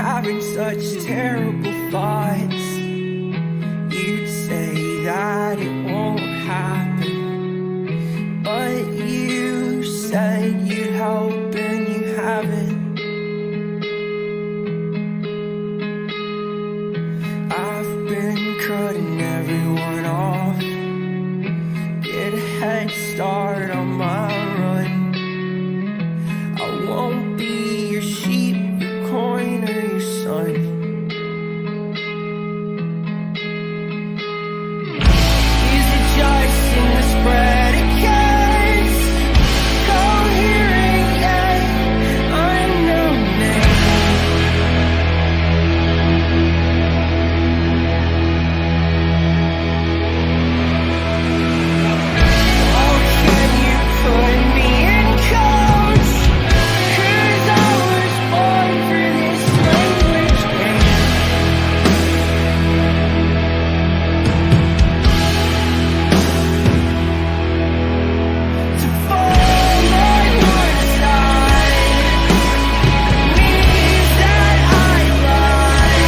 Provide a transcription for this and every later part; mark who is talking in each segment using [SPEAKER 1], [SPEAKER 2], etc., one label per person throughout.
[SPEAKER 1] having such terrible thoughts. You'd say that it won't happen, but you said you'd help and you haven't. I've been cutting everyone off, get a head start on my run. I won't be your sheep, your coin, or your son. Is it just in the spread of cats? Coherent yet unknown name. Oh, can you put me in codes? 'Cause I was born for this language game. To fall on one side means that I lie.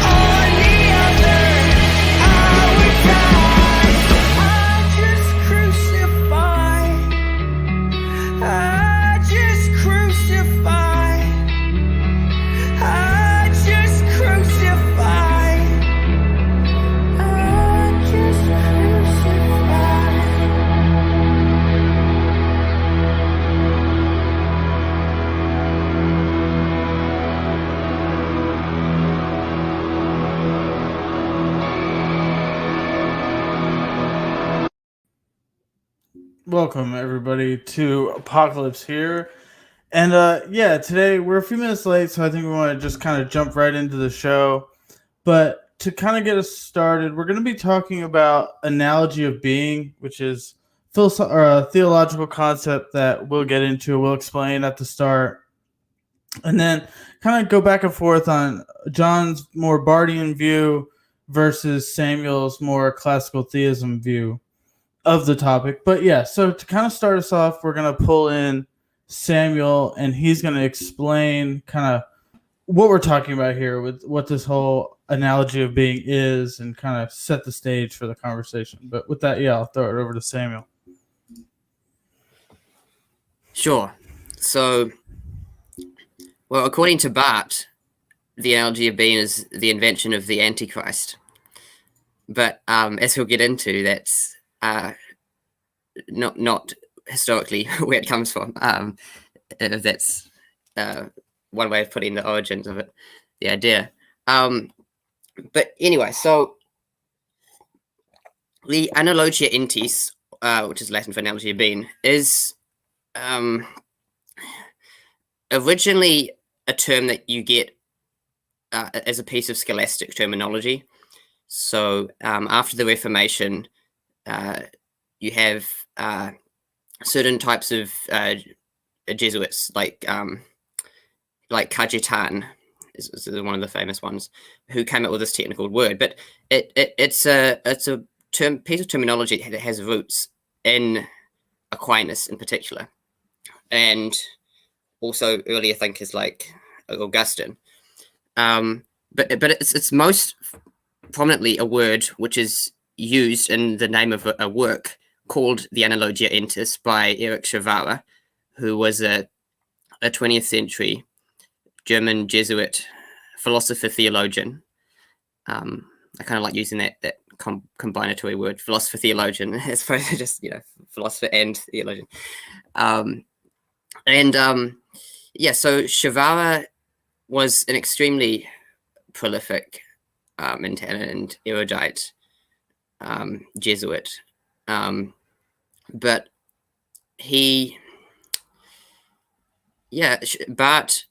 [SPEAKER 1] On the other, I would die. I just crucify. I just crucify. I just crucify. I just crucify.
[SPEAKER 2] Welcome everybody to Apocalypse here. And yeah, today we're a few minutes late, so I think we want to just kind of jump right into the show. But to kind of get us started, we're going to be talking about analogy of being, which is a theological concept that we'll get into, we'll explain at the start. And then kind of go back and forth on John's more Barthian view versus Samuel's more classical theism view of the topic. But yeah, so to kind of start us off, we're going to pull in Samuel, and he's going to explain kind of what we're talking about here with what this whole analogy of being is and kind of set the stage for the conversation. But with that, yeah, I'll throw it over to Samuel.
[SPEAKER 3] Sure. So, well, according to Barth, the analogy of being is the invention of the Antichrist. But as we'll get into, that's not historically where it comes from. That's one way of putting the origins of it, the idea. But anyway, so the analogia entis, which is Latin for analogy of being, is originally a term that you get as a piece of scholastic terminology. So after the Reformation, you have certain types of Jesuits, like Cajetan is one of the famous ones, who came up with this technical word. But it's a piece of terminology that has roots in Aquinas in particular, and also earlier thinkers like Augustine. But it's most prominently a word which is used in the name of a work called The Analogia Entis by Erich Schwara, who was a 20th century German Jesuit philosopher theologian. I kind of like using that combinatory word, philosopher theologian, as opposed to just philosopher and theologian. So Schwara was an extremely prolific and erudite Jesuit, but Barth,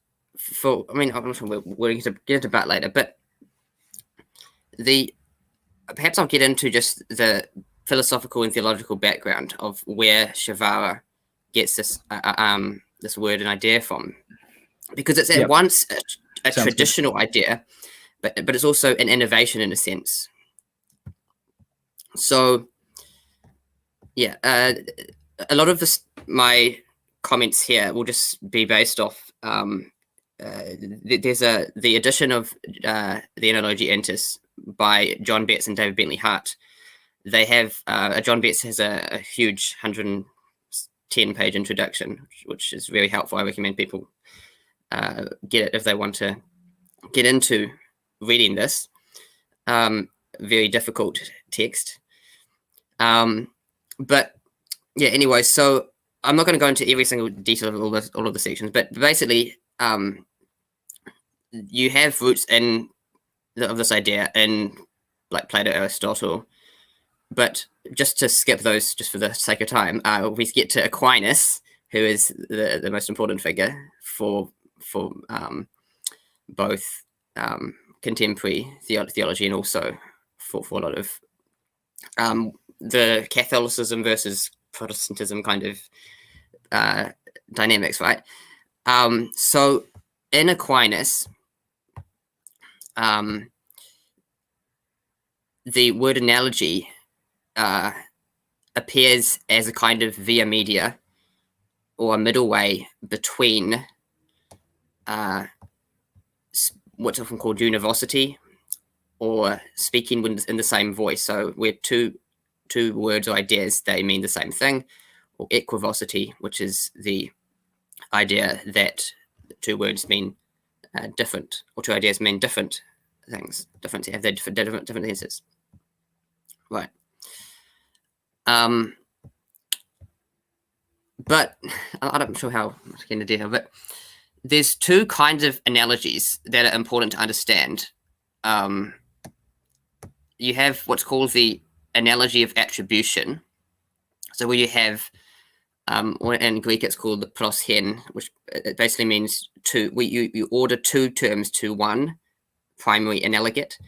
[SPEAKER 3] I'm not sure we'll get into Barth later, but perhaps I'll get into just the philosophical and theological background of where Schwara gets this word and idea from, because it's at once a traditional idea, but it's also an innovation in a sense. So, a lot of my comments here will just be based off there's the edition of the Analogy Entis by John Betts and David Bentley Hart. They have John Betts has a huge 110-page introduction, which is very helpful. I recommend people get it if they want to get into reading this very difficult text. But yeah, anyway, so I'm not going to go into every single detail of all of the sections, but basically, you have roots of this idea in like Plato, Aristotle, but just to skip those, just for the sake of time, we get to Aquinas, who is the most important figure for both contemporary theology and also for a lot of the Catholicism versus Protestantism kind of dynamics, right? So in Aquinas, the word analogy appears as a kind of via media, or a middle way between what's often called univocity, or speaking in the same voice. So where two words or ideas, they mean the same thing, or equivocity, which is the idea that two words mean different, or two ideas mean different things, different senses, right? But I'm not sure how much I can get into detail, but there's two kinds of analogies that are important to understand. You have what's called the analogy of attribution. So where you have, in Greek it's called the proshen, which it basically means you order two terms to one primary analogate.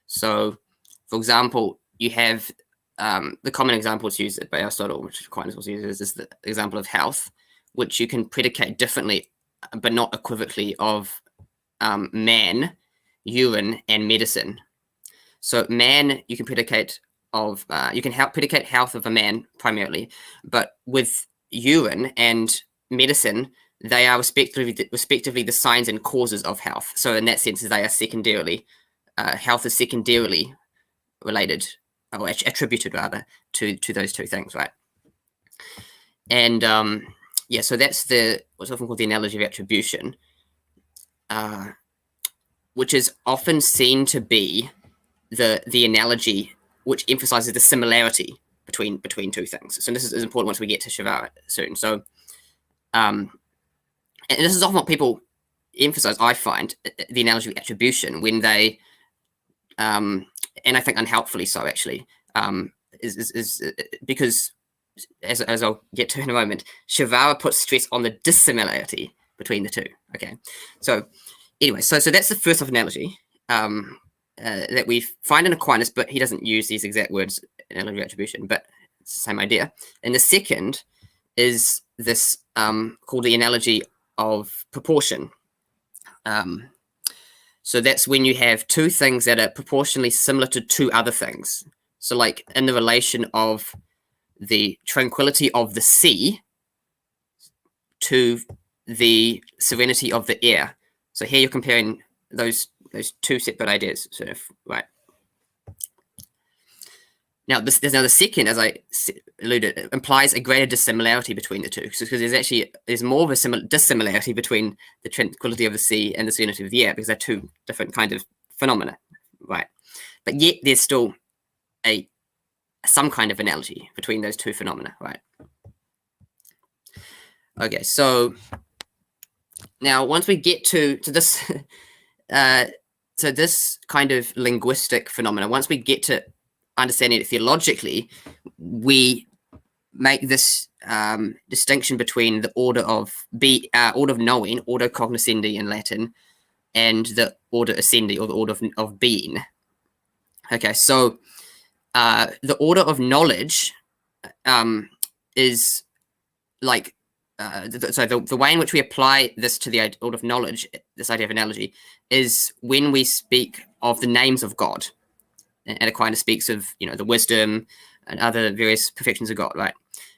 [SPEAKER 3] So, for example, you have the common examples used by Aristotle, which Aquinas also uses, is the example of health, which you can predicate differently, but not equivocally, of man, urine, and medicine. So man, you can predicate of predicate health of a man primarily, but with urine and medicine, they are respectively the signs and causes of health. So in that sense, they are secondarily, health is secondarily related, or attributed rather, to those two things, right? And yeah, so that's what's often called the analogy of attribution, which is often seen to be the analogy which emphasizes the similarity between two things. So this is important once we get to Shivara soon. So, and this is often what people emphasize, I find, the analogy of attribution, when they, and I think unhelpfully so actually, is because, as I'll get to in a moment, Shivara puts stress on the dissimilarity between the two. Okay, so anyway, so that's the first of analogy that we find in Aquinas, but he doesn't use these exact words, analogy of attribution, but it's the same idea. And the second is this called the analogy of proportion. So that's when you have two things that are proportionally similar to two other things. So like in the relation of the tranquility of the sea to the serenity of the air. So here you're comparing those two separate ideas, sort of, right? Now, there's now the second, as I alluded, implies a greater dissimilarity between the two, because there's more of a dissimilarity between the tranquility of the sea and the serenity of the air, because they're two different kind of phenomena, right? But yet there's still some kind of analogy between those two phenomena, right? Okay, so now once we get to this, so this kind of linguistic phenomena, once we get to understanding it theologically, we make this distinction between the order of knowing, order cognoscendi in Latin, and the order ascendi, or the order of being. Okay, so the order of knowledge is like the way in which we apply this to the order of knowledge, this idea of analogy, is when we speak of the names of God. And Aquinas speaks of, the wisdom and other various perfections of God, right?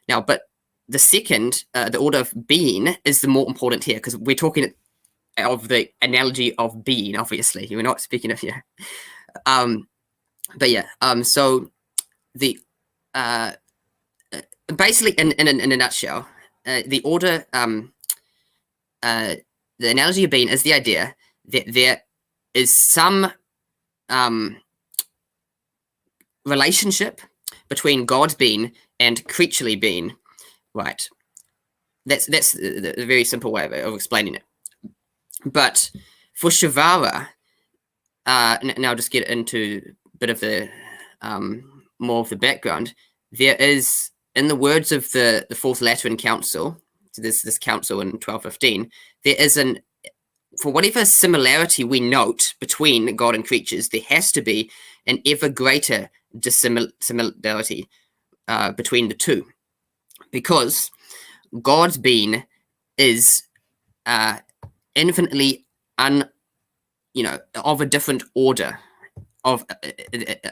[SPEAKER 3] Now, but the second, the order of being, is the more important here, because we're talking of the analogy of being. Obviously, we're not speaking of here. But yeah. So the basically in a nutshell, the order, the analogy of being is the idea that there is some relationship between God's being and creaturely being, right? That's the very simple way of explaining it. But for Shivara, now I'll just get into a bit of the more of the background. There is, in the words of the Fourth Lateran Council, so this council in 1215, there is for whatever similarity we note between God and creatures, there has to be an ever greater dissimilarity between the two, because God's being is infinitely of a different order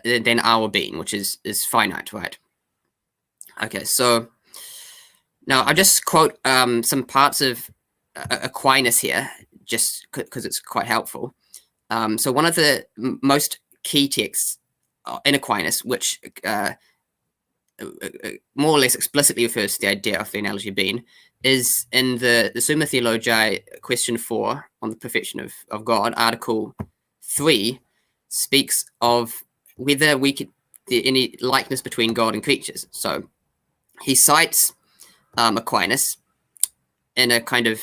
[SPEAKER 3] than our being, which is finite, right? Okay, so now I just quote some parts of Aquinas here, just because it's quite helpful. So one of the most key texts in Aquinas, which more or less explicitly refers to the idea of the analogy of being, is in the Summa Theologiae, question 4 on the perfection of God. Article 3 speaks of whether any likeness between God and creatures. So he cites Aquinas in a kind of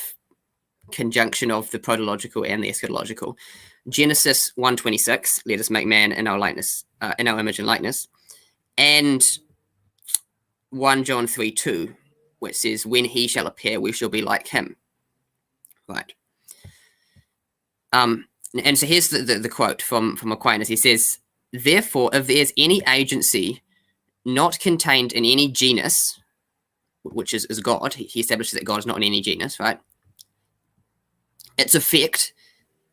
[SPEAKER 3] conjunction of the protological and the eschatological. Genesis 1:26, let us make man in our likeness, in our image and likeness, and 1 John 3:2, which says, when he shall appear, we shall be like him. Right. And so here's the quote from Aquinas. He says, therefore, if there is any agency not contained in any genus, which is God, he establishes that God is not in any genus, right? Its effect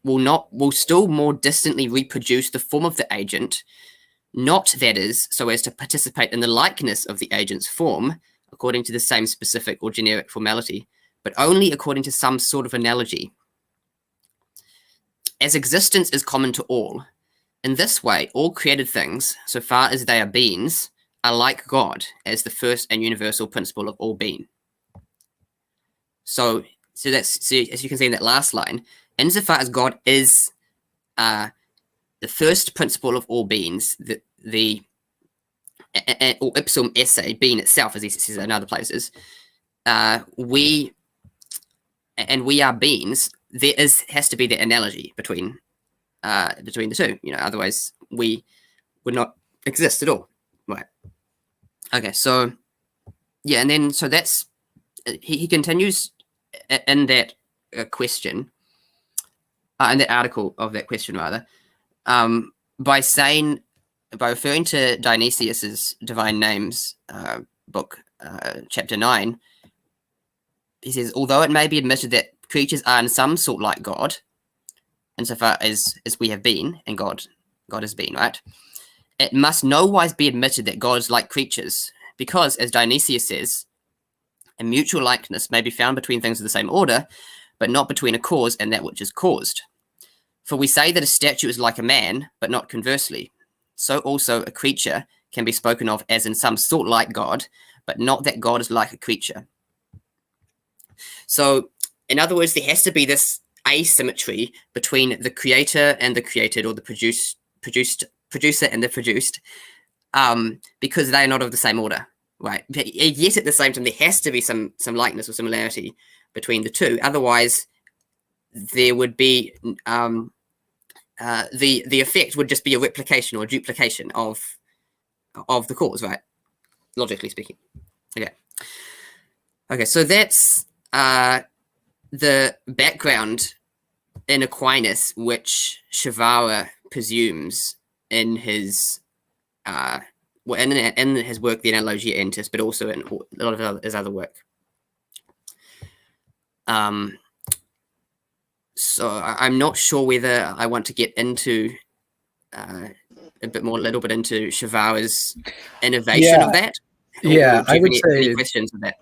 [SPEAKER 3] will still more distantly reproduce the form of the agent, not, that is, so as to participate in the likeness of the agent's form, according to the same specific or generic formality, but only according to some sort of analogy. As existence is common to all, in this way, all created things, so far as they are beings, are like God as the first and universal principle of all being. So as you can see in that last line, insofar as God is the first principle of all beings, or ipsum esse, being itself, as he says in other places, we are beings. There has to be the analogy between the two. Otherwise we would not exist at all. Right. Okay. So yeah, and then so that's he continues in that question, in that article of that question rather, by referring to Dionysius's Divine Names book, chapter 9. He says, although it may be admitted that creatures are in some sort like God, insofar as we have been, and God has been, right? It must nowise be admitted that God is like creatures, because, as Dionysius says, a mutual likeness may be found between things of the same order, but not between a cause and that which is caused. For we say that a statue is like a man, but not conversely. So also a creature can be spoken of as in some sort like God, but not that God is like a creature. So, in other words, there has to be this asymmetry between the creator and the created, or the producer and the produced, because they are not of the same order, right? But yet at the same time, there has to be some likeness or similarity between the two. Otherwise, there would be the effect would just be a replication or a duplication of the cause, right? Logically speaking. Okay, so that's the background in Aquinas, which Shivara presumes in his in his work, the Analogia Entis, but also in a lot of his other work. So I'm not sure whether I want to get into a little bit into Shivara's innovation of that.
[SPEAKER 4] Yeah, I would say
[SPEAKER 3] any questions of that.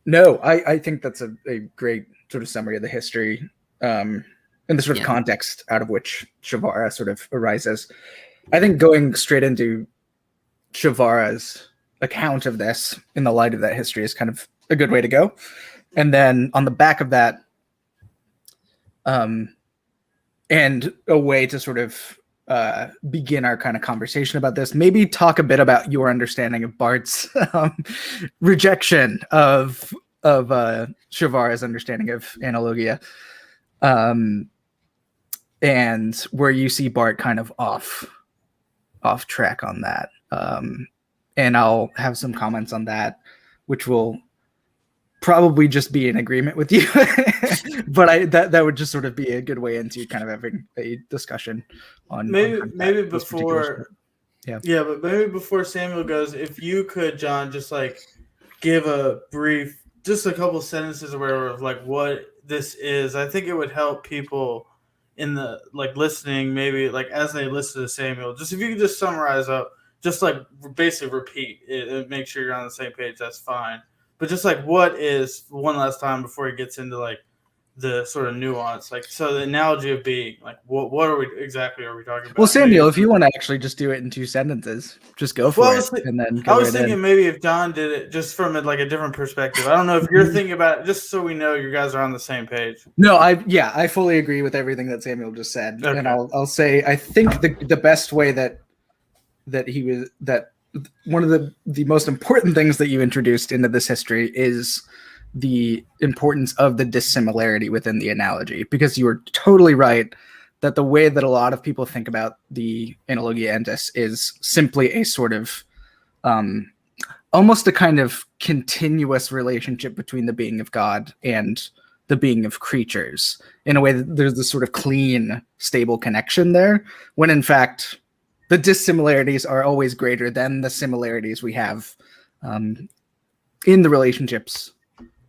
[SPEAKER 4] No, I think that's a great sort of summary of the history. and the sort of context out of which Shavara sort of arises. I think going straight into Shavara's account of this in the light of that history is kind of a good way to go. And then on the back of that, and a way to sort of begin our kind of conversation about this, maybe talk a bit about your understanding of Barth's rejection of Shavara's understanding of analogia, and where you see Barth kind of off track on that. And I'll have some comments on that, which will probably just be in agreement with you. But that would just sort of be a good way into kind of having a discussion on
[SPEAKER 2] maybe before but maybe before Samuel goes, if you could, John, just like give a brief, just a couple sentences or whatever of like what this is. I think it would help people in the like listening, maybe like as they listen to Samuel, just if you could just summarize up, just like basically repeat it and make sure you're on the same page, that's fine. But just like what is, one last time before he gets into like the sort of nuance, like, so the analogy of being, like what are we exactly are we talking about?
[SPEAKER 4] Well, Samuel, if you want to actually just do it in 2 sentences, just go for it. And then
[SPEAKER 2] I was thinking maybe if John did it just from like a different perspective. I don't know if you're thinking about it, just so we know you guys are on the same page.
[SPEAKER 4] No, I fully agree with everything that Samuel just said. Okay. And I'll say, I think the best way that one of the most important things that you introduced into this history is the importance of the dissimilarity within the analogy, because you were totally right that the way that a lot of people think about the analogia entis is simply a sort of almost a kind of continuous relationship between the being of God and the being of creatures, in a way that there's this sort of clean, stable connection there, when in fact the dissimilarities are always greater than the similarities we have in the relationships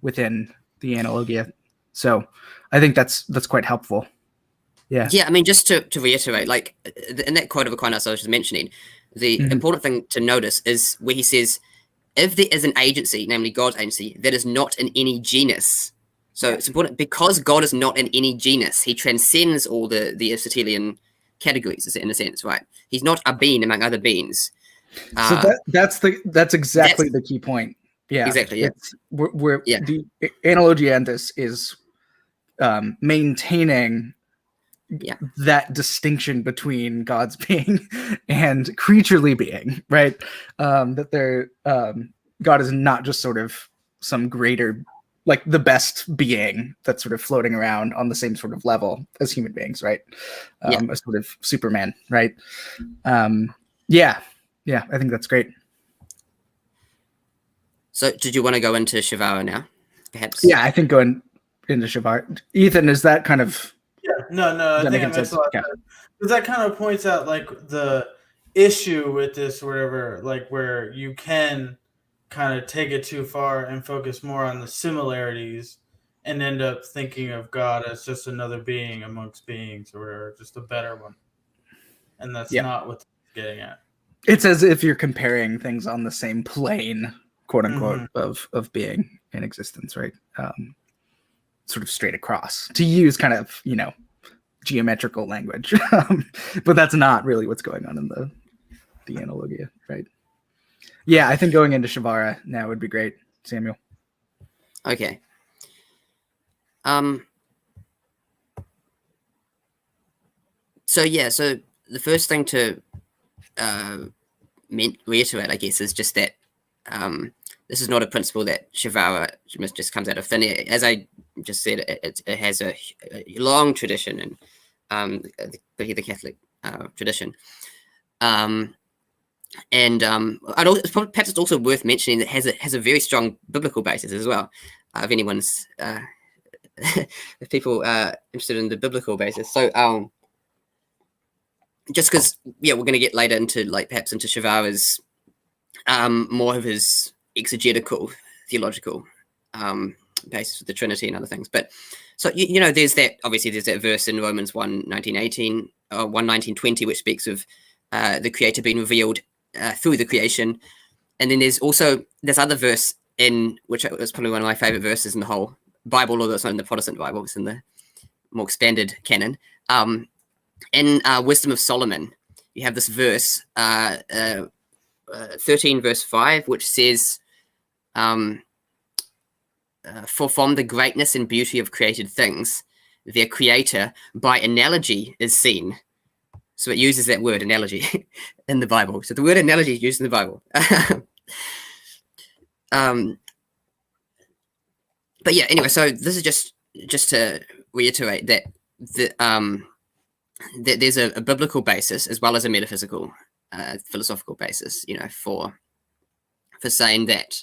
[SPEAKER 4] within the analogia. So I think that's quite helpful. Yeah.
[SPEAKER 3] I mean, just to reiterate, like in that quote of Aquinas I was just mentioning, the important thing to notice is where he says, if there is an agency, namely God's agency, that is not in any genus. So it's important because God is not in any genus. He transcends all the Aristotelian categories, in a sense, right? He's not a being among other beings.
[SPEAKER 4] So that's exactly the key point. Yeah,
[SPEAKER 3] exactly. Yeah,
[SPEAKER 4] the analogia entis is maintaining that distinction between God's being and creaturely being, right? That God is not just sort of some greater, like the best being that's sort of floating around on the same sort of level as human beings, right? A sort of Superman, right? I think that's great.
[SPEAKER 3] So did you want to go into Shavara now, perhaps?
[SPEAKER 4] Yeah, I think going into Shavara. Ethan, is that kind of...
[SPEAKER 2] No, I think it makes a lot of sense. Because that kind of points out like the issue with this, wherever, like where you can kind of take it too far and focus more on the similarities and end up thinking of God as just another being amongst beings, or just a better one. And that's not what they're getting at.
[SPEAKER 4] It's as if you're comparing things on the same plane, quote unquote, of being in existence, right? Sort of straight across, to use kind of, geometrical language. But that's not really what's going on in the analogia, right? Yeah, I think going into Shavara now would be great, Samuel.
[SPEAKER 3] Okay. So the first thing to reiterate, I guess, is just that this is not a principle that Shavara just comes out of thin air. As I just said, it has a long tradition in the Catholic tradition. And perhaps it's also worth mentioning that it has a very strong biblical basis as well. If anyone's, if people are interested in the biblical basis. So just because, we're going to get later into perhaps into Shavara's more of his exegetical, theological basis of the Trinity and other things. But so, there's that verse in Romans 1:19-18, 1:19-20, which speaks of the Creator being revealed through the creation. And then there's also this other verse which was probably one of my favorite verses in the whole Bible, although it's not in the Protestant Bible, it's in the more expanded canon. In Wisdom of Solomon, you have this verse, 13 verse 5, which says, for from the greatness and beauty of created things, their creator by analogy is seen. So it uses that word analogy in the Bible. So the word analogy is used in the Bible. But yeah, anyway, so this is just to reiterate that that there's a biblical basis as well as a metaphysical, philosophical basis, for saying that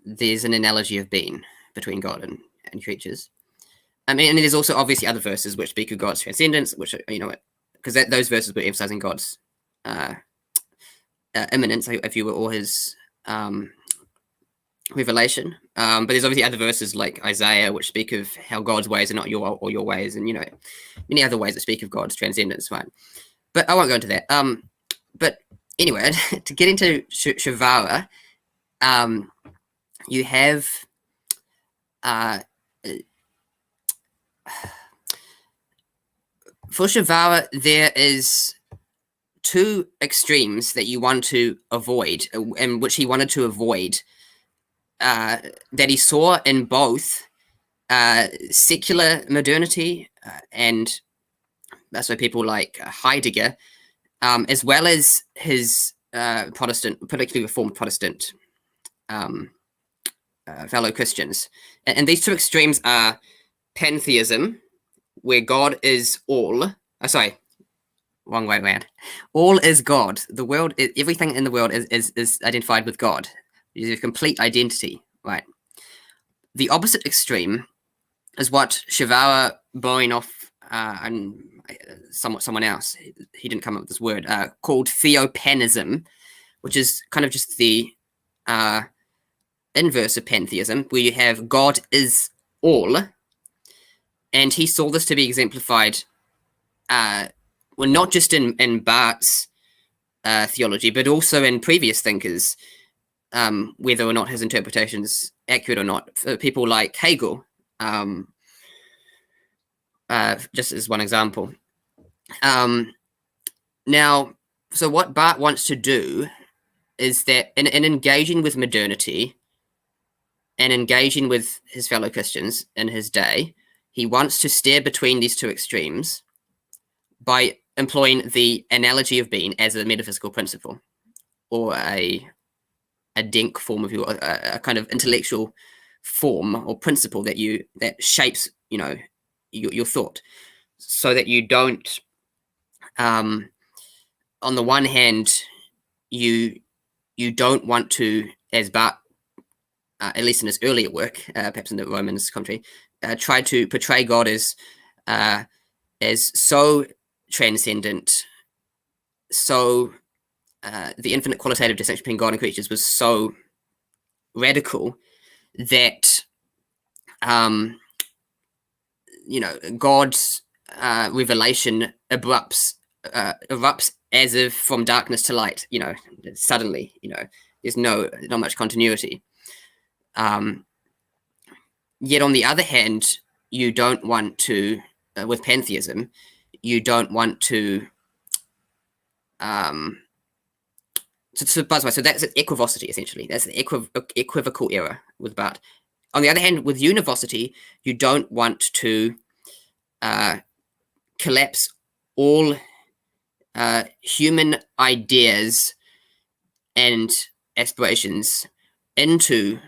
[SPEAKER 3] there's an analogy of being between God and creatures. I mean, and there's also obviously other verses which speak of God's transcendence, which because those verses were emphasizing God's immanence, if you will, or his revelation. But there's obviously other verses like Isaiah, which speak of how God's ways are not your ways, and many other ways that speak of God's transcendence, right? But I won't go into that. But anyway, to get into Shavara, you have for Shavara, there is two extremes that you want to avoid, and which he wanted to avoid, that he saw in both secular modernity and so people like Heidegger, as well as his Protestant, particularly Reformed Protestant fellow Christians. And these two extremes are pantheism, where God is all. Wrong way around. All is God. The world, everything in the world is identified with God. It's a complete identity, right? The opposite extreme is what Shavara, borrowing off and someone else, he didn't come up with this word, called theopanism, which is kind of just the inverse of pantheism, where you have God is all, and he saw this to be exemplified, well, not just in Barth's theology, but also in previous thinkers, whether or not his interpretation is accurate or not. People like Hegel, just as one example. Now, so what Barth wants to do is that in engaging with modernity and engaging with his fellow Christians in his day, he wants to steer between these two extremes by employing the analogy of being as a metaphysical principle, or a denk form of a kind of intellectual form or principle that shapes your thought, so that you don't on the one hand you don't want to, as Barth at least in his earlier work, perhaps in the Romans commentary, try to portray God as so transcendent, so the infinite qualitative distinction between God and creatures was so radical that God's revelation erupts as if from darkness to light. Suddenly. There's not much continuity. Yet on the other hand, you don't want to, with pantheism, you don't want to. So that's an equivocity, essentially. That's an equivocal error with Barth. On the other hand, with univocity, you don't want to collapse all human ideas and aspirations into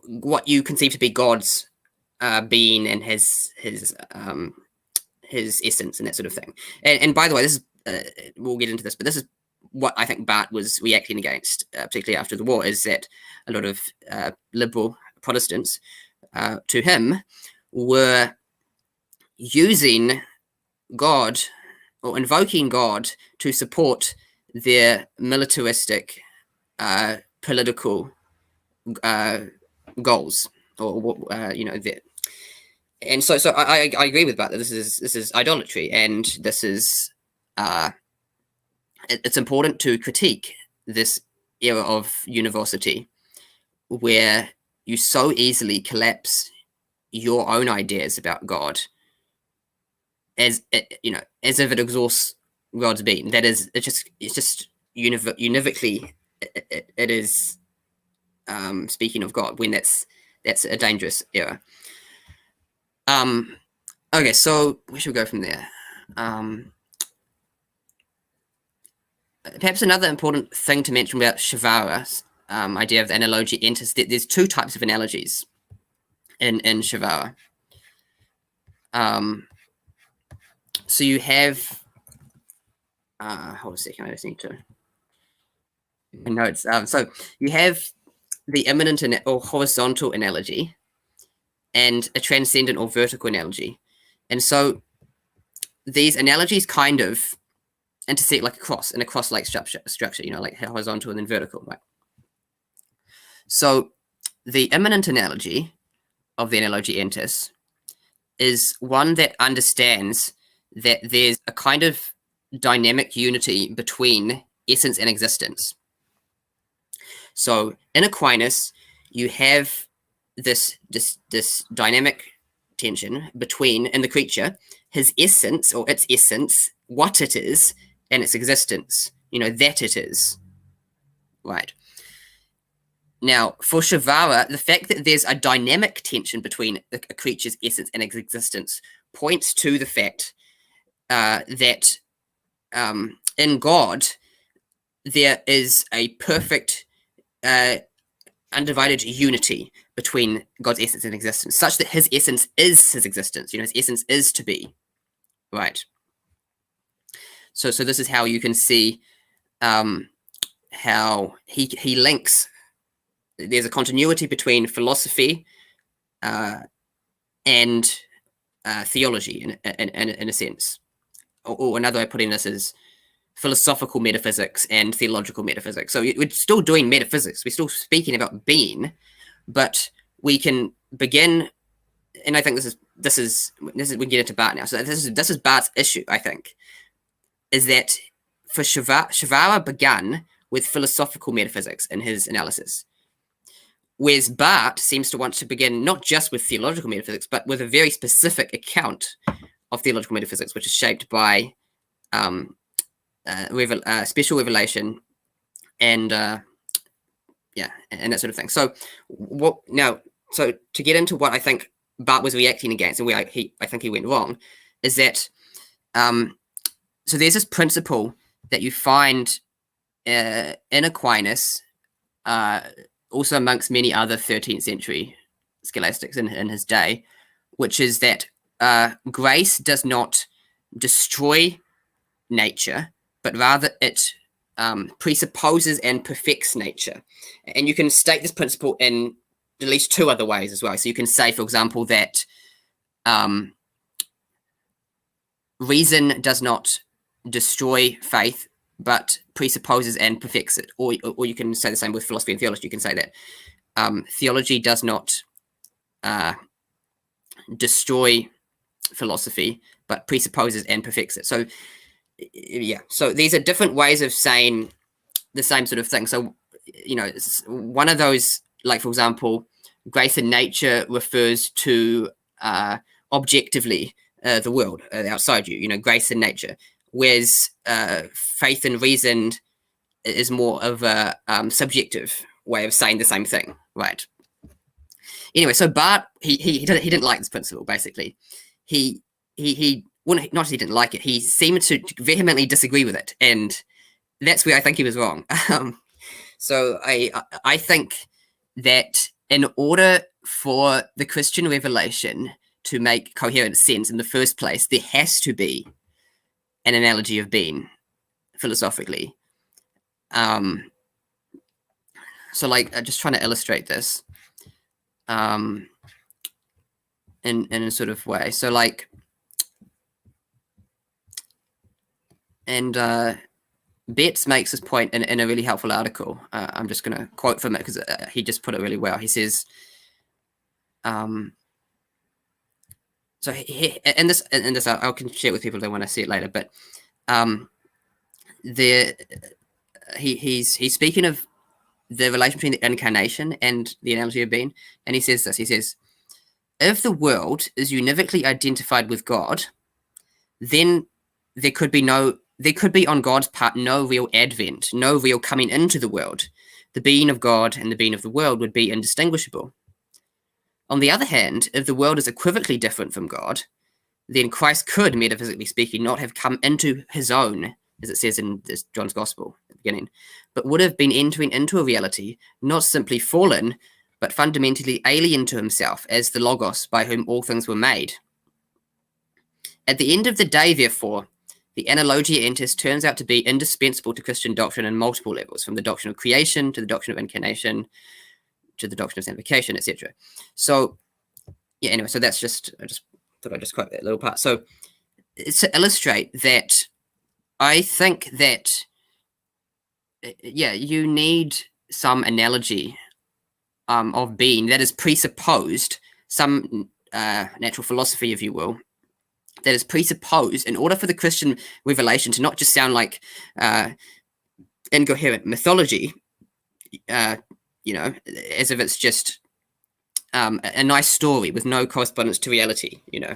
[SPEAKER 3] what you conceive to be God's being and his essence and that sort of thing. And by the way, this is we'll get into this, but this is what I think Barth was reacting against, particularly after the war, is that a lot of liberal Protestants, to him, were using God or invoking God to support their militaristic political goals, or and so I agree with Barth that this is idolatry, and this is it's important to critique this era of univocity, where you so easily collapse your own ideas about God as as if it exhausts God's being. That is, it's just univocally it is speaking of God, when that's a dangerous error. Okay, so we should go from there. Perhaps another important thing to mention about Shavara's idea of the analogy enters that there's two types of analogies in Shavara. So you have hold a second, I just need to notes. So you have the immanent or horizontal analogy and a transcendent or vertical analogy. And so these analogies kind of intersect like a cross, in a cross-like structure, like horizontal and then vertical, right? So the immanent analogy of the analogy entis is one that understands that there's a kind of dynamic unity between essence and existence. So in Aquinas, you have this dynamic tension between, in the creature, his essence or its essence, what it is, and its existence, that it is, right? Now, for Shavara, the fact that there's a dynamic tension between a creature's essence and its existence points to the fact that in God, there is a perfect undivided unity between God's essence and existence, such that his essence is his existence. His essence is to be, right? So this is how you can see how he links. There's a continuity between philosophy and theology, in a sense. Or another way of putting this is philosophical metaphysics and theological metaphysics. So we're still doing metaphysics. We're still speaking about being, but we can begin. And I think this is we can get into Barth now. So this is Barth's issue, I think, is that for Shavara began with philosophical metaphysics in his analysis, whereas Barth seems to want to begin not just with theological metaphysics, but with a very specific account of theological metaphysics, which is shaped by special revelation and and that sort of thing. So so to get into what I think Barth was reacting against, and where I think he went wrong, is that so there's this principle that you find in Aquinas, also amongst many other 13th century scholastics in his day, which is that grace does not destroy nature, but rather it presupposes and perfects nature. And you can state this principle in at least two other ways as well. So you can say, for example, that reason does not destroy faith, but presupposes and perfects it. Or you can say the same with philosophy and theology. You can say that theology does not destroy philosophy, but presupposes and perfects it. So yeah, so these are different ways of saying the same sort of thing. So one of those, like for example, grace in nature refers to objectively the world outside you, grace in nature, whereas faith and reason is more of a subjective way of saying the same thing, right? Anyway, so Barth he didn't like this principle. Basically, he not he didn't like it. He seemed to vehemently disagree with it, and that's where I think he was wrong. So I think that in order for the Christian revelation to make coherent sense in the first place, there has to be an analogy of being philosophically. So like just trying to illustrate this in a sort of way. So like, and Betts makes this point in a really helpful article. I'm just going to quote from it because he just put it really well. He says, so in this I can share it with people that want to see it later, but he's speaking of the relation between the incarnation and the analogy of being. And he says this. He says, if the world is univocally identified with God, then there could be on God's part no real advent, no real coming into the world. The being of God and the being of the world would be indistinguishable. On the other hand, if the world is equivocally different from God, then Christ could, metaphysically speaking, not have come into his own, as it says in John's Gospel at the beginning, but would have been entering into a reality, not simply fallen, but fundamentally alien to himself as the Logos by whom all things were made. At the end of the day, therefore, the analogia entis turns out to be indispensable to Christian doctrine on multiple levels, from the doctrine of creation to the doctrine of incarnation to the doctrine of sanctification, etc. So, yeah, anyway, so that's just, I just thought I'd just quote that little part. So, it's to illustrate that I think that, yeah, you need some analogy of being that is presupposed, some natural philosophy, if you will, that is presupposed in order for the Christian revelation to not just sound like incoherent mythology, you know, as if it's just a nice story with no correspondence to reality. You know,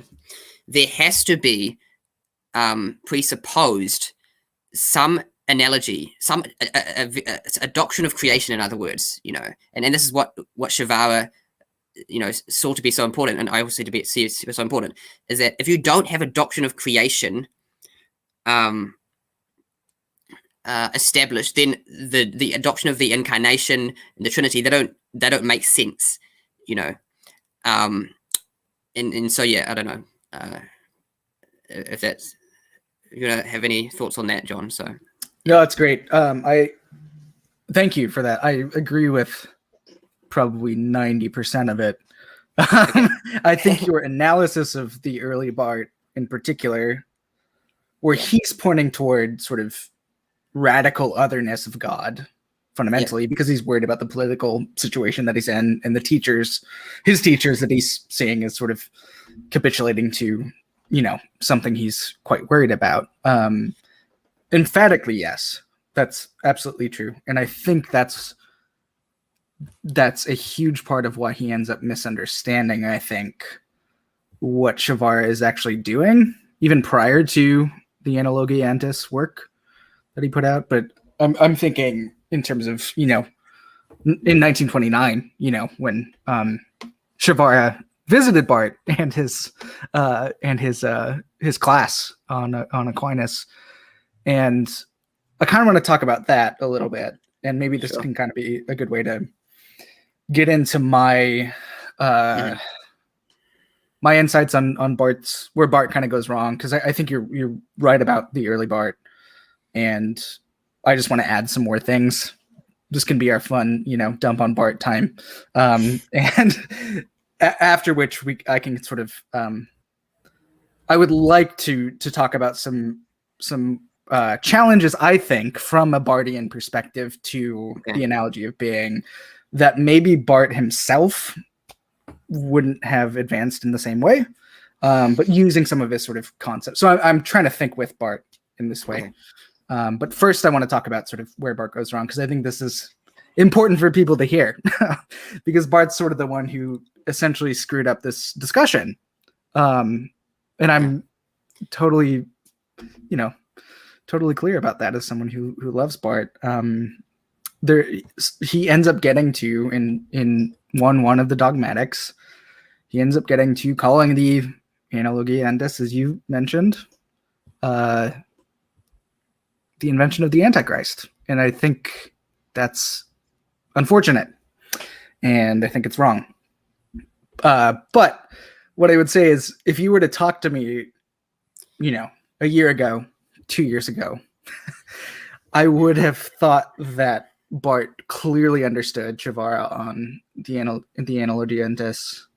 [SPEAKER 3] there has to be presupposed some analogy, some a doctrine of creation, in other words, you know, and this is what Shivara, you know, saw to be so important, and I also see so important, is that if you don't have a doctrine of creation established, then the adoption of the incarnation and the Trinity, they don't make sense, you know, and so yeah, I don't know if that's, you know, have any thoughts on that, John? So
[SPEAKER 4] no, that's great. I thank you for that. I agree with probably 90% of it. I think your analysis of the early Barth in particular, where he's pointing toward sort of radical otherness of God fundamentally, because he's worried about the political situation that he's in, and his teachers that he's seeing as sort of capitulating to, you know, something he's quite worried about. Emphatically, yes, that's absolutely true. And I think that's a huge part of why he ends up misunderstanding, I think, what Shivara is actually doing, even prior to the Analogia Antis work that he put out. But I'm thinking in terms of, you know, in 1929, you know, when Shivara visited Barth and his class on Aquinas, and I kind of want to talk about that a little bit, and maybe this can kind of be a good way to get into my my insights on Barth's, where Barth kind of goes wrong, because I think you're right about the early Barth, and I just want to add some more things. This can be our fun, you know, dump on Barth time, and after which I can sort of I would like to talk about some challenges, I think, from a Barthian perspective to the analogy of being, that maybe Barth himself wouldn't have advanced in the same way, but using some of his sort of concepts. So I'm trying to think with Barth in this way. But first I want to talk about sort of where Barth goes wrong, because I think this is important for people to hear, because Barth's sort of the one who essentially screwed up this discussion. And I'm totally clear about that as someone who loves Barth. He ends up getting to, in one of the dogmatics, he ends up getting to calling the Analogia Antis, as you mentioned, the invention of the Antichrist. And I think that's unfortunate, and I think it's wrong. But what I would say is, if you were to talk to me, you know, a year ago, 2 years ago, I would have thought that Barth clearly understood Shivara on the Analogia Antis,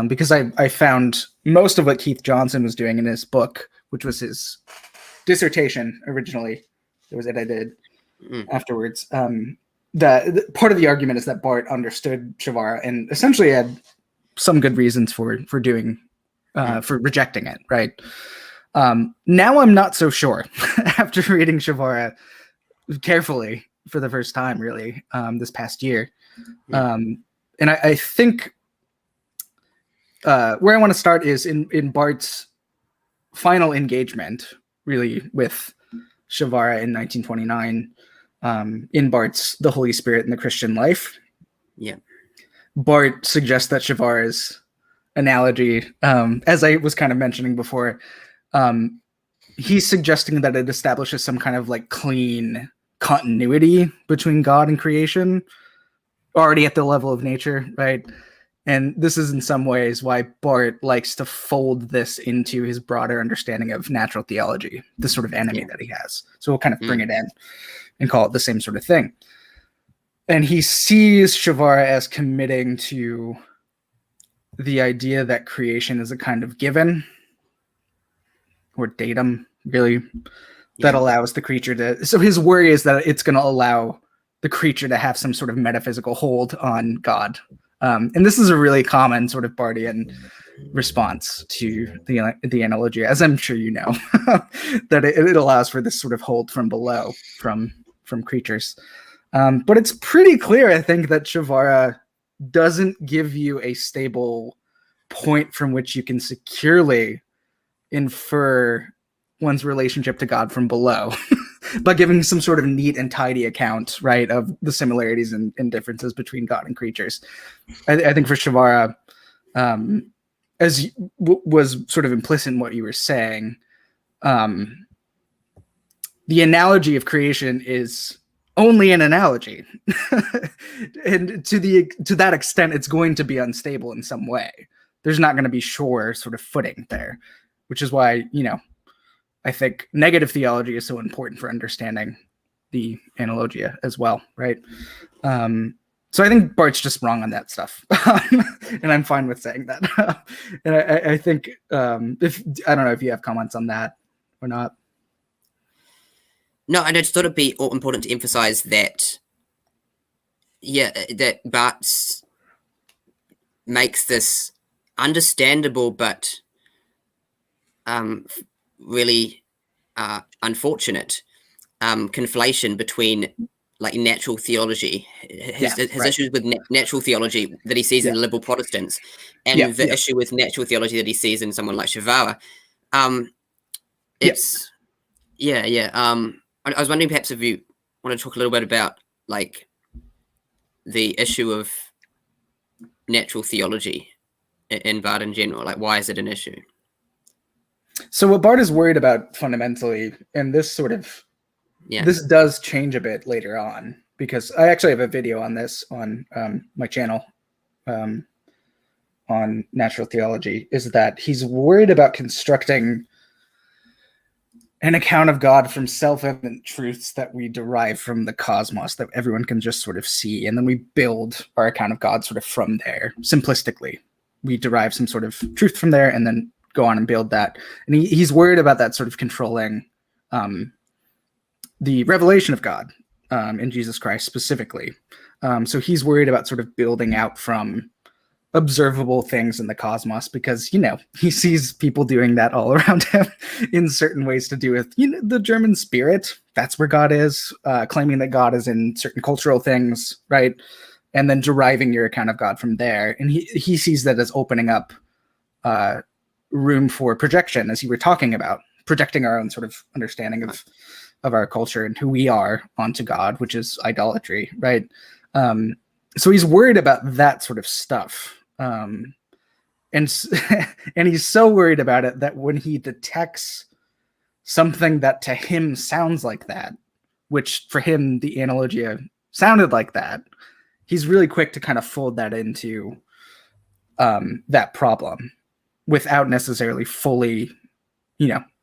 [SPEAKER 4] because I found most of what Keith Johnson was doing in his book, which was his dissertation originally, it was edited afterwards. That part of the argument is that Barth understood Shivara and essentially had some good reasons for doing for rejecting it, right? Now I'm not so sure after reading Shivara carefully for the first time, really, this past year.
[SPEAKER 3] Yeah.
[SPEAKER 4] And I think where I want to start is in Barth's final engagement, really, with Shavara in 1929, in Barth's The Holy Spirit and the Christian Life.
[SPEAKER 3] Yeah.
[SPEAKER 4] Barth suggests that Shavara's analogy, as I was kind of mentioning before, he's suggesting that it establishes some kind of like clean continuity between God and creation, already at the level of nature, right? And this is in some ways why Barth likes to fold this into his broader understanding of natural theology, the sort of enemy that he has. So we'll kind of bring it in and call it the same sort of thing. And he sees Shavara as committing to the idea that creation is a kind of given or datum, really, that allows the creature to... So his worry is that it's going to allow the creature to have some sort of metaphysical hold on God. And this is a really common sort of Barthian response to the analogy, as I'm sure you know, that it allows for this sort of hold from below, from creatures. But it's pretty clear, I think, that Shavara doesn't give you a stable point from which you can securely infer one's relationship to God from below, by giving some sort of neat and tidy account, right, of the similarities and differences between God and creatures. I think for Shavara, as was sort of implicit in what you were saying, the analogy of creation is only an analogy. And to that extent, it's going to be unstable in some way. There's not going to be sure sort of footing there, which is why, I think negative theology is so important for understanding the analogia as well, right? So I think Barth's just wrong on that stuff, and I'm fine with saying that. And I think if I don't know if you have comments on that or not.
[SPEAKER 3] No, I just thought it'd be important to emphasize that, that Barth makes this understandable but really unfortunate conflation between like natural theology, his issues with natural theology that he sees in liberal Protestants, and the issue with natural theology that he sees in someone like Shavara. I was wondering perhaps if you want to talk a little bit about like the issue of natural theology in Barth in general. Like, why is it an issue?
[SPEAKER 4] So what Barth is worried about fundamentally, and this sort of this does change a bit later on, because I actually have a video on this on my channel on natural theology, is that he's worried about constructing an account of God from self-evident truths that we derive from the cosmos that everyone can just sort of see. And then we build our account of God sort of from there, simplistically. We derive some sort of truth from there and then go on and build that. And he's worried about that sort of controlling the revelation of God in Jesus Christ specifically. So he's worried about sort of building out from observable things in the cosmos, because he sees people doing that all around him in certain ways to do with the German spirit. That's where God is, claiming that God is in certain cultural things, right? And then deriving your account of God from there. And he sees that as opening up room for projection, as you were talking about, projecting our own sort of understanding of our culture and who we are onto God, which is idolatry, right? So he's worried about that sort of stuff. And he's so worried about it that when he detects something that to him sounds like that, which for him the analogia sounded like that, he's really quick to kind of fold that into that problem without necessarily fully,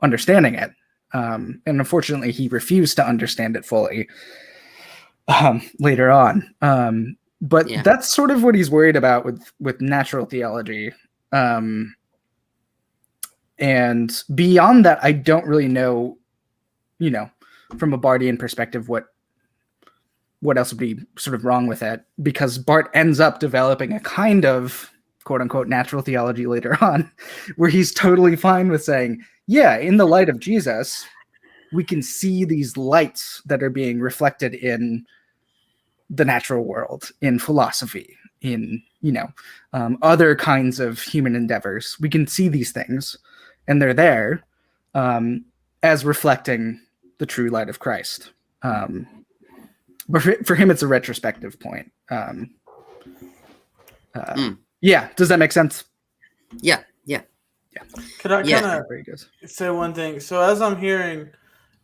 [SPEAKER 4] understanding it. And unfortunately, he refused to understand it fully later on. But that's sort of what he's worried about with natural theology. And beyond that, I don't really know, from a Barthian perspective, what else would be sort of wrong with it, because Barth ends up developing a kind of quote unquote natural theology later on, where he's totally fine with saying, in the light of Jesus, we can see these lights that are being reflected in the natural world, in philosophy, in other kinds of human endeavors. We can see these things, and they're there as reflecting the true light of Christ. But for him, it's a retrospective point. Yeah, does that make sense?
[SPEAKER 3] Yeah.
[SPEAKER 2] Could I
[SPEAKER 3] Yeah.
[SPEAKER 2] kind of say one thing? So as I'm hearing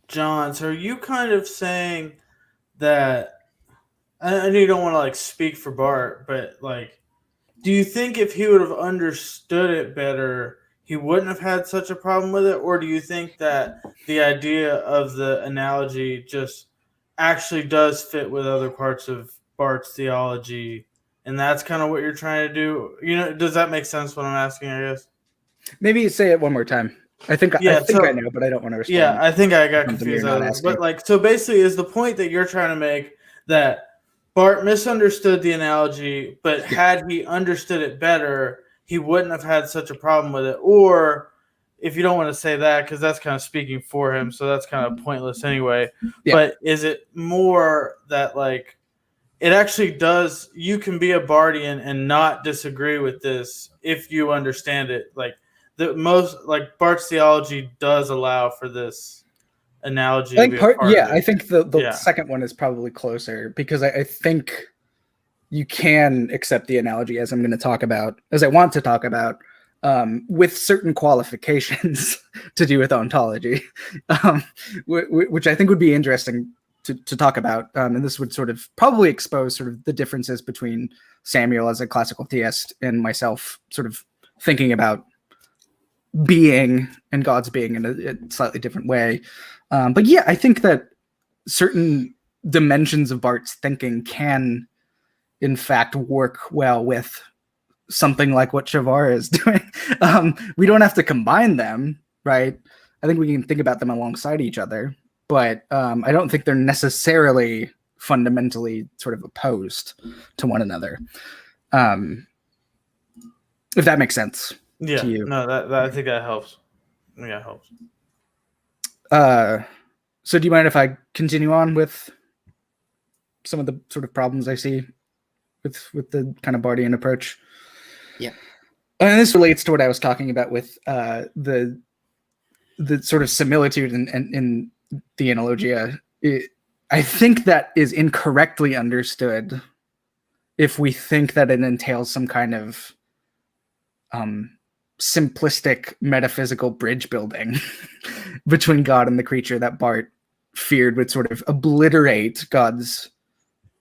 [SPEAKER 2] John, so are you kind of saying that, I know you don't want to like speak for Bart, but like, do you think if he would have understood it better, he wouldn't have had such a problem with it? Or do you think that the idea of the analogy just actually does fit with other parts of Bart's theology, and that's kind of what you're trying to do? Does that make sense what I'm asking, I guess?
[SPEAKER 4] Maybe say it one more time. I think I know, but I don't want to respond.
[SPEAKER 2] Yeah, I think I got
[SPEAKER 4] something
[SPEAKER 2] confused.
[SPEAKER 4] you're not asking.
[SPEAKER 2] But like, so basically, is the point that you're trying to make that Bart misunderstood the analogy, but had he understood it better, he wouldn't have had such a problem with it? Or if you don't want to say that, because that's kind of speaking for him, so that's kind of pointless anyway.
[SPEAKER 4] Yeah.
[SPEAKER 2] But is it more that like it actually does? You can be a Bartian and not disagree with this if you understand it. Like the most, like Bart's theology does allow for this analogy.
[SPEAKER 4] I think
[SPEAKER 2] I
[SPEAKER 4] think the second one is probably closer, because I think you can accept the analogy as I want to talk about, with certain qualifications to do with ontology, which I think would be interesting to talk about. And this would sort of probably expose sort of the differences between Samuel as a classical theist and myself sort of thinking about being and God's being in a slightly different way. But yeah, I think that certain dimensions of Bart's thinking can, in fact, work well with something like what Shavara is doing. We don't have to combine them, right? I think we can think about them alongside each other, but I don't think they're necessarily fundamentally sort of opposed to one another. If that makes sense.
[SPEAKER 2] Yeah,
[SPEAKER 4] to you.
[SPEAKER 2] No, that I think that helps. Yeah, it helps.
[SPEAKER 4] So do you mind if I continue on with some of the sort of problems I see with the kind of Bartian approach?
[SPEAKER 3] Yeah.
[SPEAKER 4] And this relates to what I was talking about with the sort of similitude in the analogia. I think that is incorrectly understood if we think that it entails some kind of simplistic metaphysical bridge building between God and the creature that Barth feared would sort of obliterate God's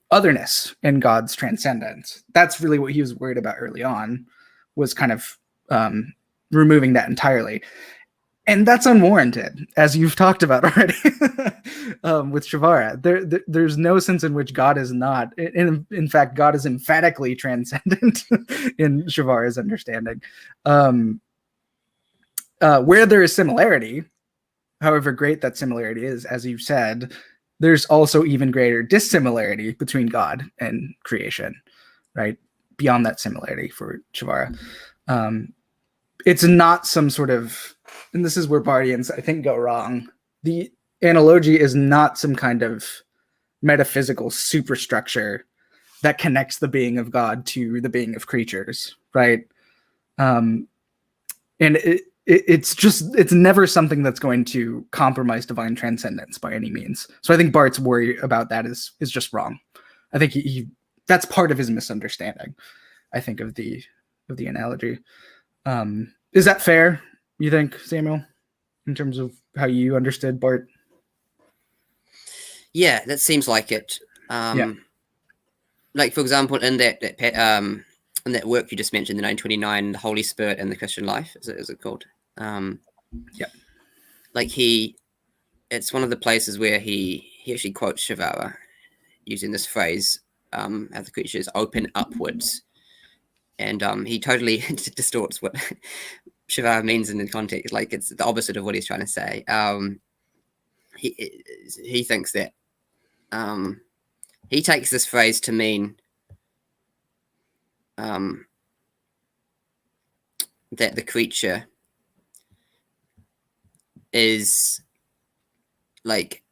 [SPEAKER 4] otherness and God's transcendence. That's really what he was worried about early on, was kind of removing that entirely. And that's unwarranted, as you've talked about already with Shavara. There's no sense in which God is not. In fact, God is emphatically transcendent in Shavara's understanding. Where there is similarity, however great that similarity is, as you said, there's also even greater dissimilarity between God and creation, right? Beyond that similarity for Shavara. It's not some sort of, and this is where Bartians, I think, go wrong. The analogy is not some kind of metaphysical superstructure that connects the being of God to the being of creatures, right? And it's never something that's going to compromise divine transcendence by any means. So I think Barth's worry about that is just wrong. I think he that's part of his misunderstanding, I think, of the analogy. Is that fair, you think, Samuel, in terms of how you understood Barth?
[SPEAKER 3] Yeah, that seems like it. Like, for example, in that work you just mentioned, the 929, the Holy Spirit and the Christian Life, is it called? Like it's one of the places where he actually quotes Shavara using this phrase, how the creatures open upwards. And he totally distorts what Shavara means in the context. Like, it's the opposite of what he's trying to say. He thinks that he takes this phrase to mean that the creature is like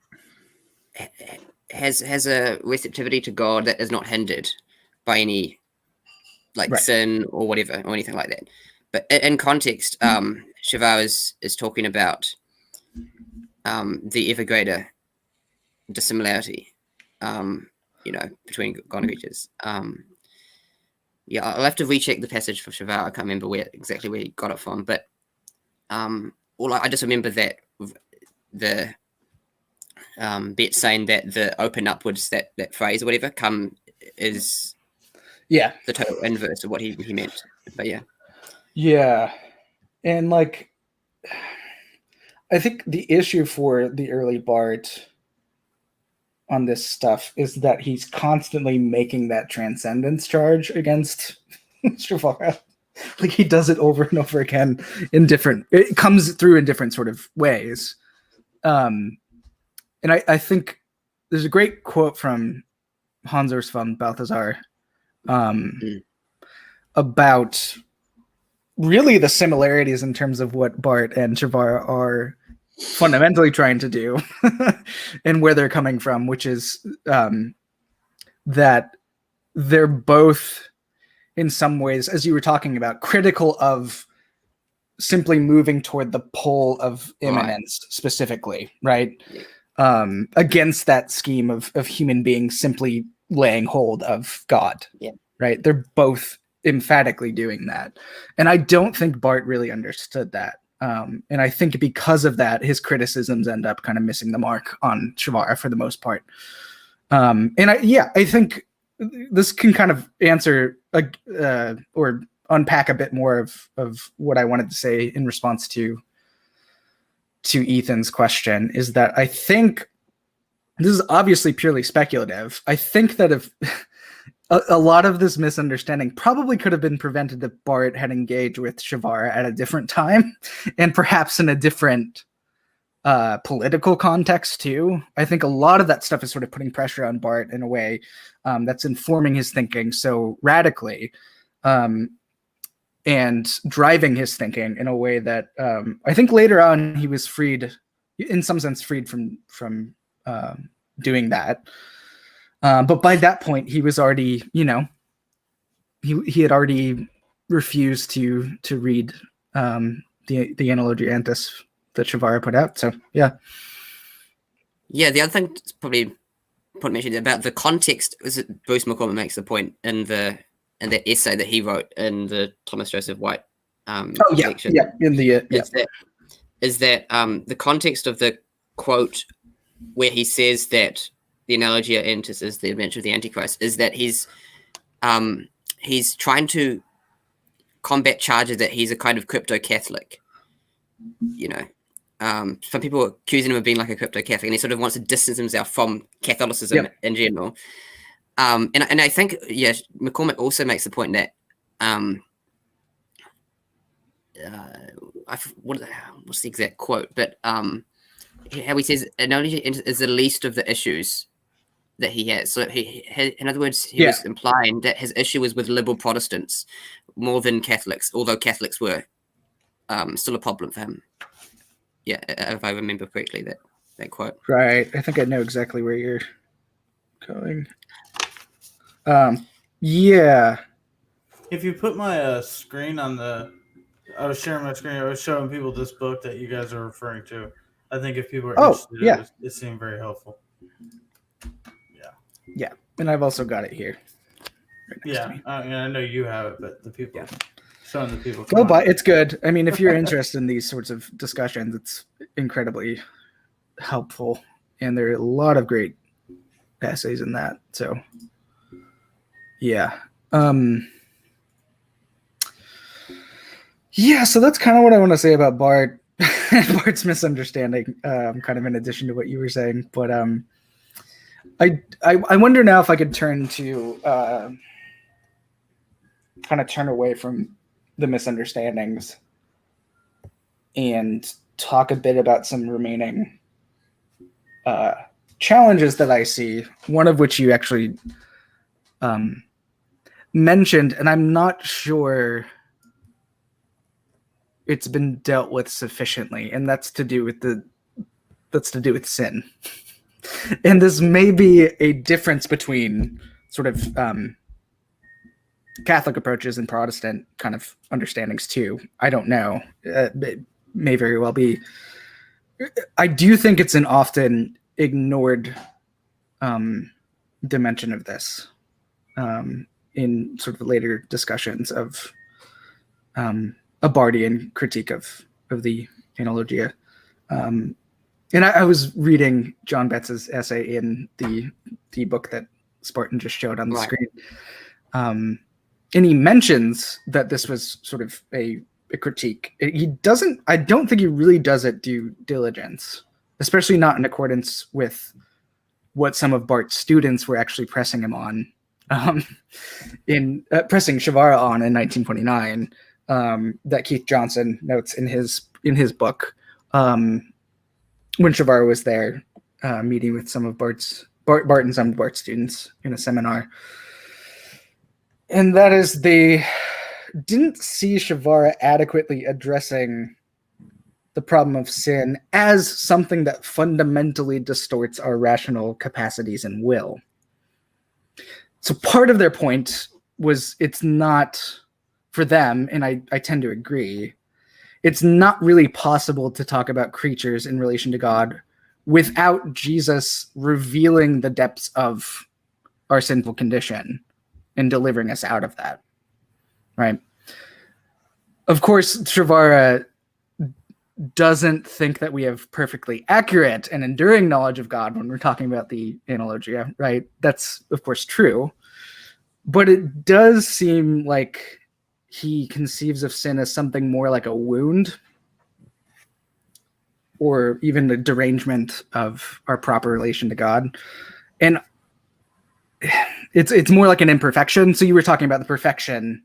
[SPEAKER 3] has a receptivity to God that is not hindered by any like
[SPEAKER 4] Right.
[SPEAKER 3] sin or whatever or anything like that. But in context, Shavar is talking about the ever greater dissimilarity, between God and creatures. Yeah, I'll have to recheck the passage for Shavar. I can't remember exactly where he got it from, but I just remember that the bit saying that the open upwards, that phrase or whatever, is
[SPEAKER 4] Yeah.
[SPEAKER 3] the total inverse of what he meant. But yeah.
[SPEAKER 4] Yeah. And like, I think the issue for the early Barth on this stuff is that he's constantly making that transcendence charge against Shavar. Like he does it over and over again it comes through in different sort of ways. And I think there's a great quote from Hans Urs von Balthasar about really the similarities in terms of what Barth and Shavar are fundamentally trying to do and where they're coming from, which is that they're both in some ways, as you were talking about, critical of simply moving toward the pole of immanence specifically, right? Against that scheme of human beings simply laying hold of God, right? They're both emphatically doing that. And I don't think Barth really understood that. And I think because of that, his criticisms end up kind of missing the mark on Shavar for the most part. I think this can kind of answer or unpack a bit more of what I wanted to say in response to Ethan's question, is that I think this is obviously purely speculative. I think that if a lot of this misunderstanding probably could have been prevented if Barth had engaged with Shavar at a different time and perhaps in a different political context too. I think a lot of that stuff is sort of putting pressure on Barth in a way that's informing his thinking so radically and driving his thinking in a way that I think later on he was freed, in some sense, from doing that. But by that point, he was already, he had already refused to read the Analogy Antis that Shavar put out. So yeah.
[SPEAKER 3] The other thing that's probably important mentioned about the context is that Bruce McCormick makes the point in the essay that he wrote in the Thomas Joseph White section. Is that the context of the quote where he says that the Analogia Antis is the adventure of the Antichrist is that he's trying to combat charges that he's a kind of crypto-Catholic. Some people are accusing him of being like a crypto-Catholic, and he sort of wants to distance himself from Catholicism in general. And I think, McCormick also makes the point that what's the exact quote? But how he says Analogy is the least of the issues that he has. So in other words, he was implying that his issue was with liberal Protestants more than Catholics, although Catholics were still a problem for him. Yeah, if I remember correctly, that quote.
[SPEAKER 4] Right. I think I know exactly where you're going.
[SPEAKER 2] If you put my screen on I was sharing my screen. I was showing people this book that you guys are referring to. I think if people are interested, it seemed very helpful.
[SPEAKER 4] Yeah, and I've also got it here.
[SPEAKER 2] Right next to me. I know you have it, but the people showing the people.
[SPEAKER 4] Go by. It's good. I mean, if you're interested in these sorts of discussions, it's incredibly helpful, and there are a lot of great essays in that. So, so that's kind of what I want to say about Barth. Barth's misunderstanding, kind of in addition to what you were saying, but I wonder now if I could turn to kind of turn away from the misunderstandings and talk a bit about some remaining challenges that I see, one of which you actually mentioned, and I'm not sure it's been dealt with sufficiently, and that's to do with that's to do with sin. And this may be a difference between sort of Catholic approaches and Protestant kind of understandings too. I don't know. It may very well be. I do think it's an often ignored dimension of this in sort of later discussions of a Barthian critique of the Analogia. And I was reading John Betts's essay in the book that Spartan just showed on the screen. And he mentions that this was sort of a critique. I don't think he really does it due diligence, especially not in accordance with what some of Barth's students were actually pressing him on, pressing Shavara on in 1929, that Keith Johnson notes in his book. When Shavara was there meeting with some of Bart and some of Bart's students in a seminar. And that is, they didn't see Shavara adequately addressing the problem of sin as something that fundamentally distorts our rational capacities and will. So part of their point was, it's not, for them, and I tend to agree, it's not really possible to talk about creatures in relation to God without Jesus revealing the depths of our sinful condition and delivering us out of that, right? Of course, Shavara doesn't think that we have perfectly accurate and enduring knowledge of God when we're talking about the Analogia, right? That's, of course, true. But it does seem like he conceives of sin as something more like a wound or even the derangement of our proper relation to God. And it's more like an imperfection. So you were talking about the perfection,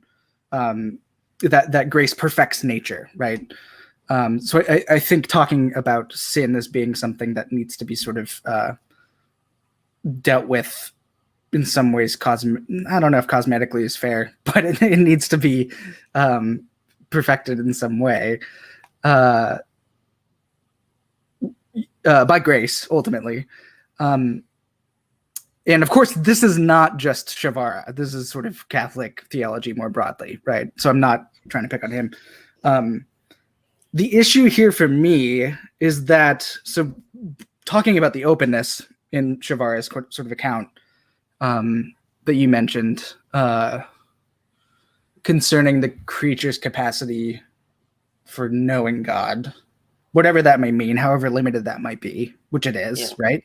[SPEAKER 4] that grace perfects nature, right? So I think talking about sin as being something that needs to be sort of dealt with in some ways, I don't know if cosmetically is fair, but it needs to be perfected in some way by grace, ultimately. And of course, this is not just Shavara. This is sort of Catholic theology more broadly, right? So I'm not trying to pick on him. The issue here for me is that, so talking about the openness in Shavara's sort of account, that you mentioned concerning the creature's capacity for knowing God, whatever that may mean, however limited that might be, which it is, right?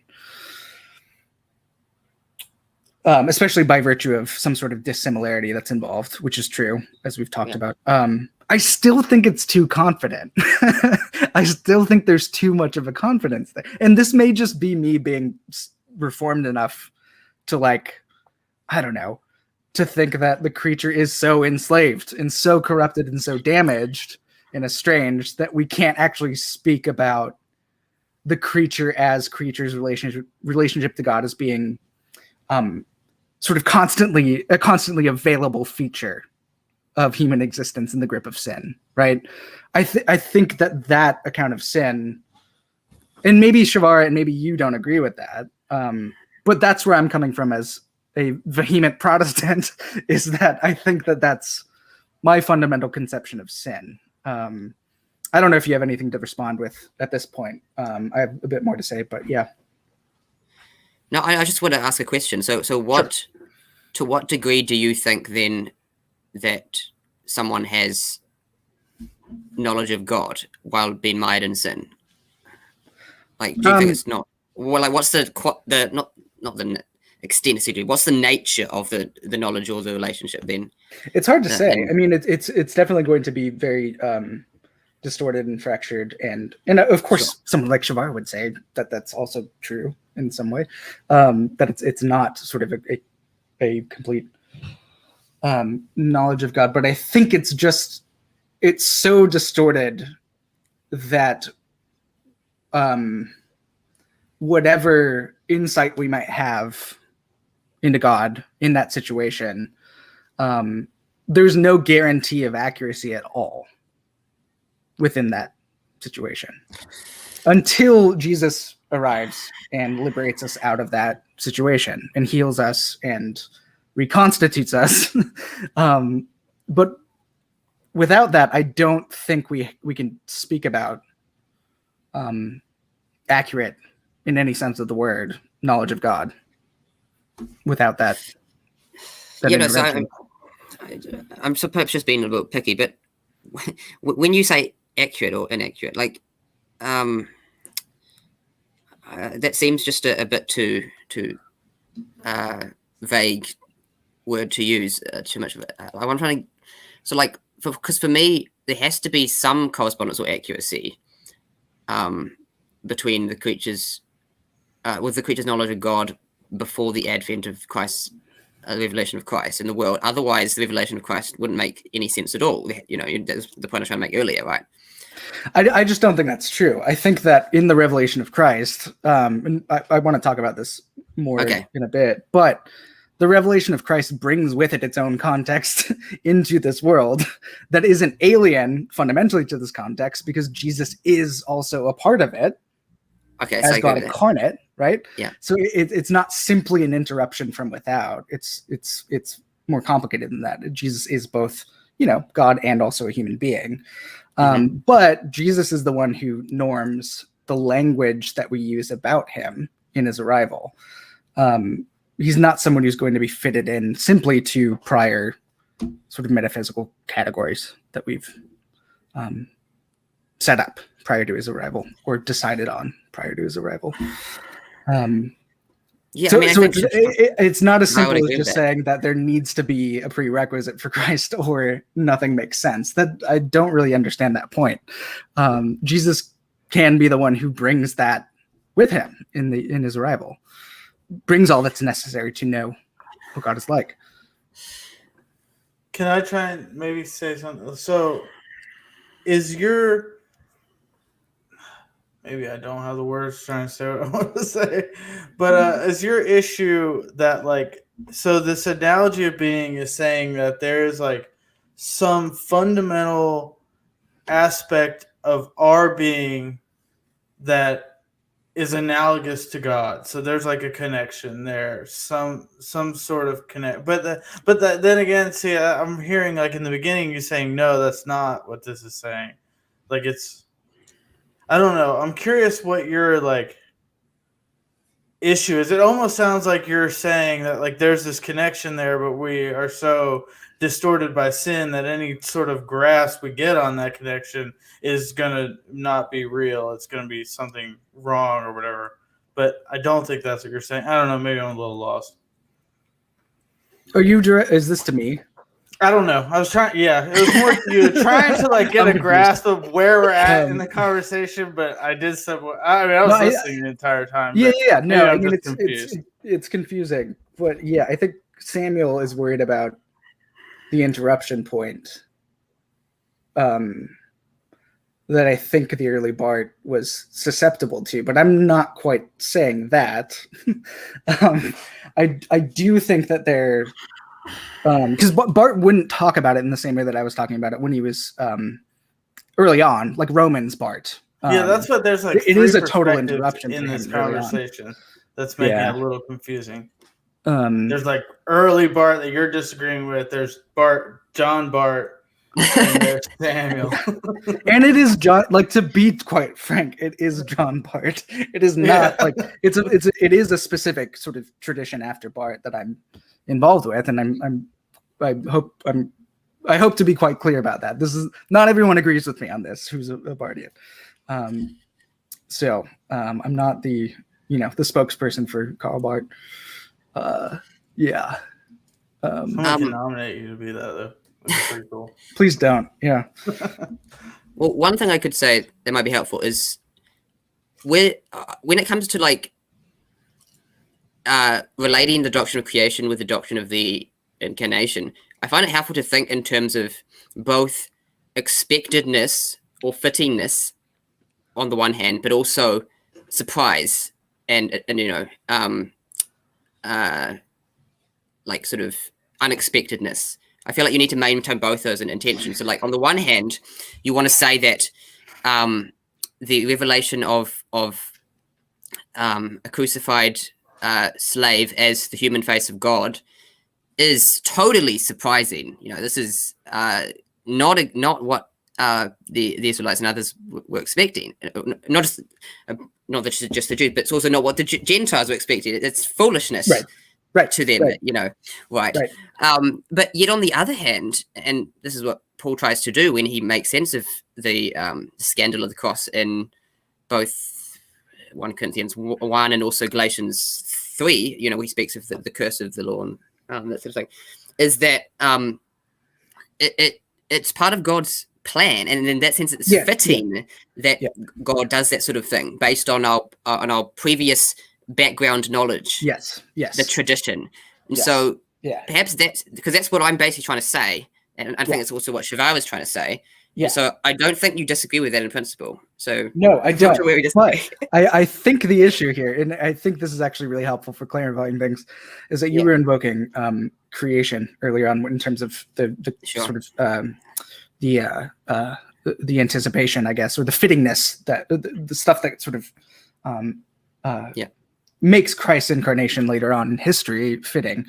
[SPEAKER 4] Especially by virtue of some sort of dissimilarity that's involved, which is true, as we've talked about. I still think it's too confident. I still think there's too much of a confidence there. And this may just be me being reformed enough to, like, I don't know, to think that the creature is so enslaved and so corrupted and so damaged and estranged that we can't actually speak about the creature as creature's relationship to God as being sort of constantly available feature of human existence in the grip of sin, right? I think that account of sin, and maybe Shavara and maybe you don't agree with that, but that's where I'm coming from as a vehement Protestant, is that I think that that's my fundamental conception of sin. I don't know if you have anything to respond with at this point. I have a bit more to say, but yeah.
[SPEAKER 3] No, I just want to ask a question. So what,
[SPEAKER 4] Sure.
[SPEAKER 3] To what degree do you think then that someone has knowledge of God while being mired in sin? Like, do you think it's not? Well, like, what's the not the extent necessarily? What's the nature of the knowledge or the relationship then?
[SPEAKER 4] It's hard to say. I mean, it's definitely going to be very distorted and fractured, and of course, someone like Shavara would say that that's also true in some way. That it's not sort of a complete knowledge of God, but I think it's so distorted that whatever insight we might have into God in that situation, there's no guarantee of accuracy at all within that situation. until Jesus arrives and liberates us out of that situation and heals us and reconstitutes us. But without that, I don't think we can speak about accurate, in any sense of the word, knowledge of God without that intervention.
[SPEAKER 3] I'm perhaps just being a little picky, but when you say accurate or inaccurate, like that seems just a bit too vague word to use. Too much of it. I'm trying to, so like, because for me there has to be some correspondence or accuracy between the creatures, with the creature's knowledge of God before the advent of Christ, the revelation of Christ in the world. Otherwise, the revelation of Christ wouldn't make any sense at all. You know, that's the point I was trying to make earlier, right?
[SPEAKER 4] I just don't think that's true. I think that in the revelation of Christ, and I want to talk about this more in a bit, but the revelation of Christ brings with it its own context into this world that isn't alien fundamentally to this context, because Jesus is also a part of it.
[SPEAKER 3] Okay,
[SPEAKER 4] as God incarnate, right?
[SPEAKER 3] Yeah.
[SPEAKER 4] So it's not simply an interruption from without. It's more complicated than that. Jesus is both, God and also a human being. But Jesus is the one who norms the language that we use about him in his arrival. He's not someone who's going to be fitted in simply to prior sort of metaphysical categories that we've set up prior to his arrival, or decided on prior to his arrival. It's not as simple as just saying that there needs to be a prerequisite for Christ or nothing makes sense. That I don't really understand that point. Jesus can be the one who brings that with him in his arrival, brings all that's necessary to know what God is like.
[SPEAKER 2] Can I try and maybe say something? So maybe I don't have the words trying to say what I want to say, but is your issue that, like, so this analogy of being is saying that there is like some fundamental aspect of our being that is analogous to God. So there's like a connection there, some sort of connect. Then again, see, I'm hearing like in the beginning you saying no, that's not what this is saying. Like it's. I don't know. I'm curious what your like issue is. It almost sounds like you're saying that like there's this connection there, but we are so distorted by sin that any sort of grasp we get on that connection is gonna not be real. It's gonna be something wrong or whatever. But I don't think that's what you're saying. I don't know. Maybe I'm a little lost.
[SPEAKER 4] Is this to me?
[SPEAKER 2] I don't know. I was trying. Yeah, it was more you trying to like get a grasp of where we're at in the conversation. But I did some. I mean, I was listening the entire time.
[SPEAKER 4] Yeah. No, I mean
[SPEAKER 2] it's
[SPEAKER 4] confusing. But yeah, I think Samuel is worried about the interruption point. That I think the early Barth was susceptible to, but I'm not quite saying that. I do think that they're. Because Barth wouldn't talk about it in the same way that I was talking about it when he was early on, like Romans Barth.
[SPEAKER 2] Yeah, that's what there's like.
[SPEAKER 4] It is a total interruption
[SPEAKER 2] in this conversation. That's making it a little confusing.
[SPEAKER 4] There's
[SPEAKER 2] like early Barth that you're disagreeing with. There's John Barth, and there's Samuel.
[SPEAKER 4] And it is John. Like, to be quite frank, it is John Barth. It is not like it is a specific sort of tradition after Barth that I'm involved with, and I hope to be quite clear about that. This is not everyone agrees with me on this who's a Barthian. So I'm not the the spokesperson for Karl Barth.
[SPEAKER 2] Someone can nominate you to be that though. That's pretty cool.
[SPEAKER 4] Please don't. Yeah.
[SPEAKER 3] Well, one thing I could say that might be helpful is when it comes to like relating the doctrine of creation with the doctrine of the incarnation, I find it helpful to think in terms of both expectedness or fittingness on the one hand, but also surprise and like sort of unexpectedness. I feel like you need to maintain both those in intention. So like on the one hand, you want to say that the revelation of a crucified slave as the human face of God is totally surprising. This is not what the Israelites and others were expecting. Not just the Jews, but it's also not what the Gentiles were expecting. It's foolishness,
[SPEAKER 4] right
[SPEAKER 3] to them.
[SPEAKER 4] Right.
[SPEAKER 3] But yet, on the other hand, and this is what Paul tries to do when he makes sense of the scandal of the cross in both 1 Corinthians 1 and also Galatians 3. He speaks of the curse of the law and that sort of thing. Is that it's part of God's plan, and in that sense, it's fitting that God does that sort of thing based on our previous background knowledge.
[SPEAKER 4] Yes.
[SPEAKER 3] The tradition. And so perhaps that's what I'm basically trying to say, and I think it's also what Shivara is trying to say. So I don't think you disagree with that in principle. So
[SPEAKER 4] no, I don't.
[SPEAKER 3] But
[SPEAKER 4] I think the issue here, and I think this is actually really helpful for clarifying things, is that you were invoking creation earlier on in terms of the sort of the anticipation, I guess, or the fittingness, that the stuff that sort of makes Christ's incarnation later on in history fitting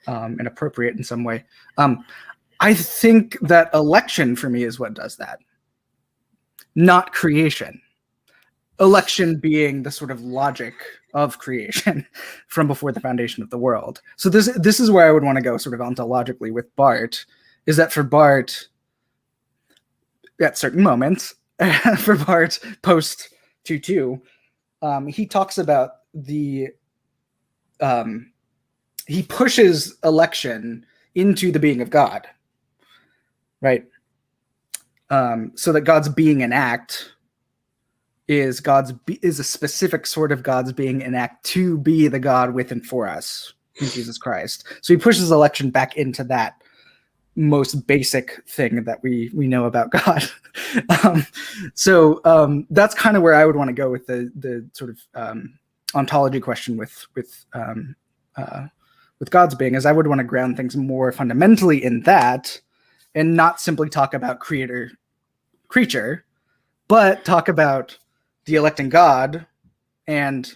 [SPEAKER 4] and appropriate in some way. I think that election for me is what does that, not creation. Election being the sort of logic of creation from before the foundation of the world. So this is where I would want to go sort of ontologically with Barth, is that for Barth, at certain moments, for Barth post 2.2, he talks about he pushes election into the being of God, right? So that God's being an act is a specific sort of God's being an act to be the God with and for us in Jesus Christ. So he pushes election back into that most basic thing that we know about God. So that's kind of where I would want to go with the sort of ontology question with God's being, is I would want to ground things more fundamentally in that, and not simply talk about creator creature, but talk about the electing God and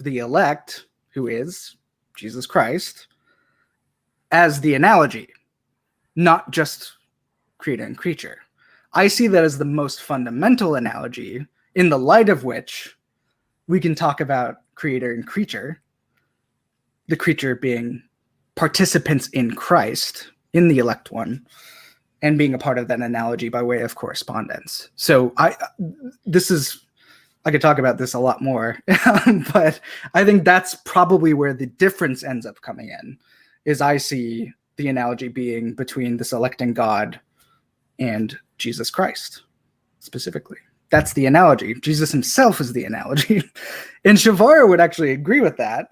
[SPEAKER 4] the elect, who is Jesus Christ, as the analogy, not just creator and creature. I see that as the most fundamental analogy, in the light of which we can talk about creator and creature, the creature being participants in Christ, in the elect one, and being a part of that analogy by way of correspondence. So I could talk about this a lot more, but I think that's probably where the difference ends up coming in, is I see the analogy being between this electing God and Jesus Christ, specifically. That's the analogy. Jesus himself is the analogy. And Shivara would actually agree with that,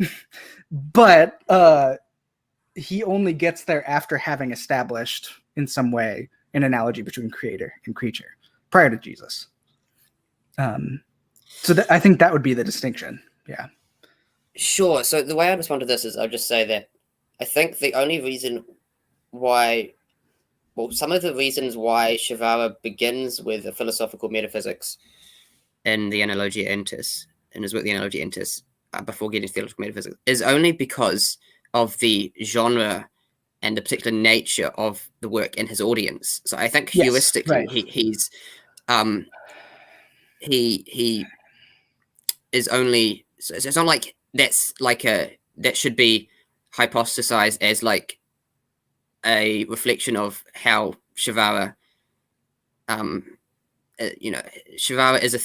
[SPEAKER 4] but he only gets there after having established in some way an analogy between creator and creature prior to Jesus. So I think that would be the distinction. Yeah.
[SPEAKER 3] Sure. So the way I respond to this is I'll just say that I think the only reason why, some of the reasons why Shivara begins with a philosophical metaphysics in the Analogia Entis, in his work, the Analogia Entis, before getting to theological metaphysics, is only because of the genre and the particular nature of the work and his audience. So I think heuristically, he is only, so it's not like that's like that should be hypothesized as like a reflection of how Shivara, Shivara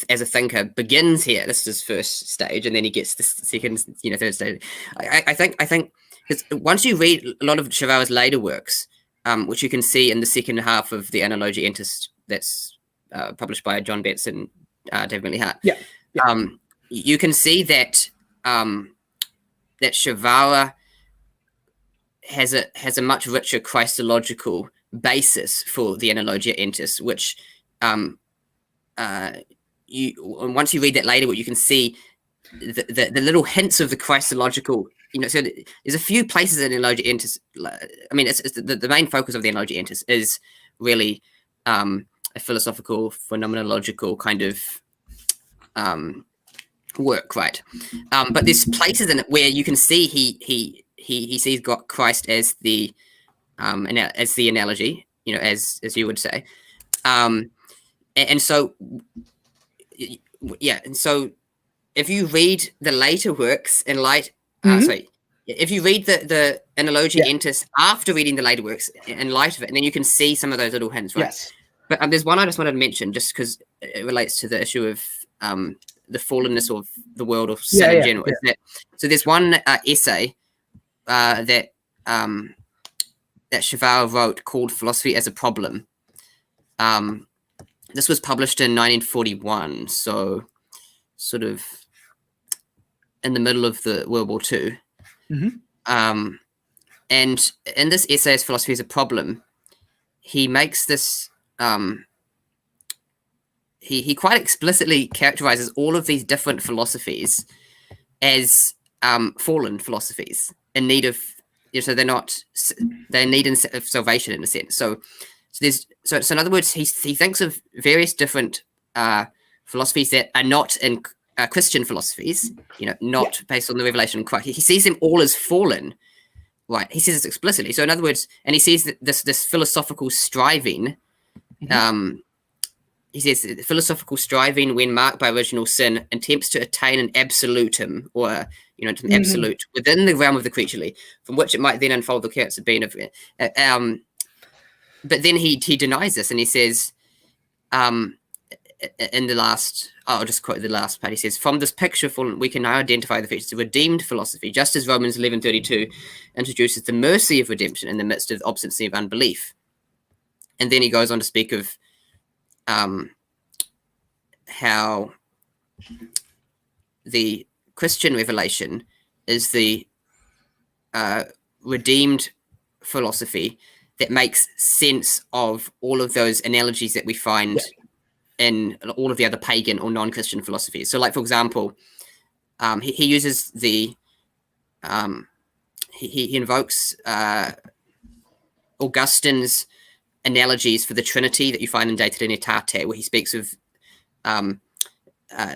[SPEAKER 3] as a thinker begins here. This is his first stage, and then he gets the second, third stage. I think because once you read a lot of Shivara's later works, which you can see in the second half of the Analogia Entis that's published by John Betts and David Bentley Hart. You can see that that Shivara has a much richer Christological basis for the Analogia Entis, which once you read that later, what you can see the little hints of the Christological. So there's a few places in the Analogia Entis. I mean, it's the main focus of the Analogia Entis is really a philosophical, phenomenological kind of work, right? But there's places in it where you can see he sees God, Christ as the analogy, as you would say, and so and so if you read the later works in light, if you read the analogy enters after reading the later works in light of it, and then you can see some of those little hints, right?
[SPEAKER 4] Yes.
[SPEAKER 3] But there's one I just wanted to mention, just because it relates to the issue of the fallenness of the world, or sin in general. Is that, so there's one essay that Chavara wrote called "Philosophy as a Problem." This was published in 1941, so sort of in the middle of the World War II. And in this essay, as "Philosophy as a Problem," he makes this. He quite explicitly characterizes all of these different philosophies as fallen philosophies in need of, so they're in need of salvation in a sense. So in other words, he thinks of various different philosophies that are not in Christian philosophies, not based on the revelation of Christ. He sees them all as fallen, right? He says this explicitly. So in other words, and he sees that this philosophical striving. He says philosophical striving, when marked by original sin, attempts to attain an absolutum, or an absolute within the realm of the creaturely, from which it might then unfold the character of being. But then he denies this, and he says, in the last, I'll just quote the last part. He says, "From this picture of fallen, we can now identify the features of redeemed philosophy, just as Romans 11:32 introduces the mercy of redemption in the midst of the obstinacy of unbelief." And then he goes on to speak of how the Christian revelation is the redeemed philosophy that makes sense of all of those analogies that we find in all of the other pagan or non-Christian philosophies. So, like, for example, he uses the he invokes Augustine's analogies for the Trinity that you find in De Trinitate, where he speaks of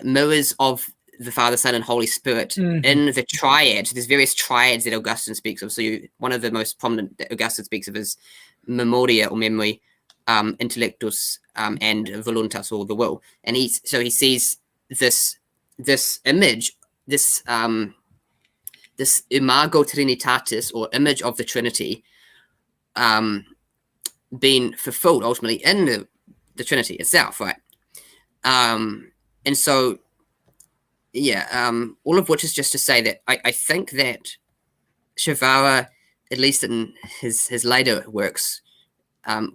[SPEAKER 3] mirrors of the Father, Son, and Holy Spirit in the triad. So there's various triads that Augustine speaks of. So one of the most prominent that Augustine speaks of is memoria, or memory, intellectus, and voluntas, or the will. And he sees this image, this imago Trinitatis, or image of the Trinity, being fulfilled ultimately in the Trinity itself, right? And so, all of which is just to say that I think that Chavara, at least in his later works,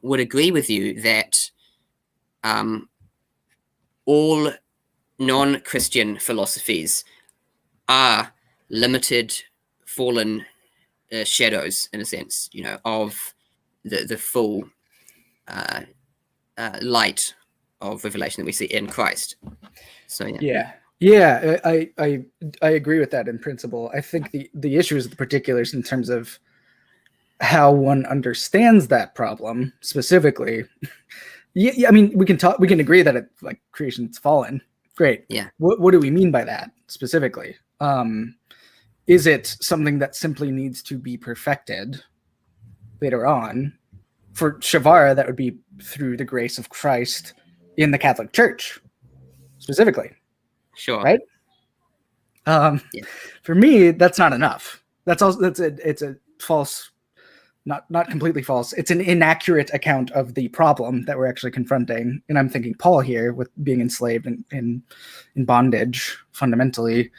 [SPEAKER 3] would agree with you that all non-Christian philosophies are limited, fallen shadows, in a sense, of the full light of revelation that we see in Christ. So I agree with that in principle. I think the issue is the particulars in terms of how one understands that problem specifically. I mean, we can agree that creation's fallen. Great. Yeah.
[SPEAKER 4] What do we mean by that specifically? Is it something that simply needs to be perfected later on? For Chavara, that would be through the grace of Christ in the Catholic Church, specifically.
[SPEAKER 3] Sure.
[SPEAKER 4] Right? For me, that's not enough. It's a false, not completely false. It's an inaccurate account of the problem that we're actually confronting. And I'm thinking Paul here, with being enslaved and in bondage fundamentally.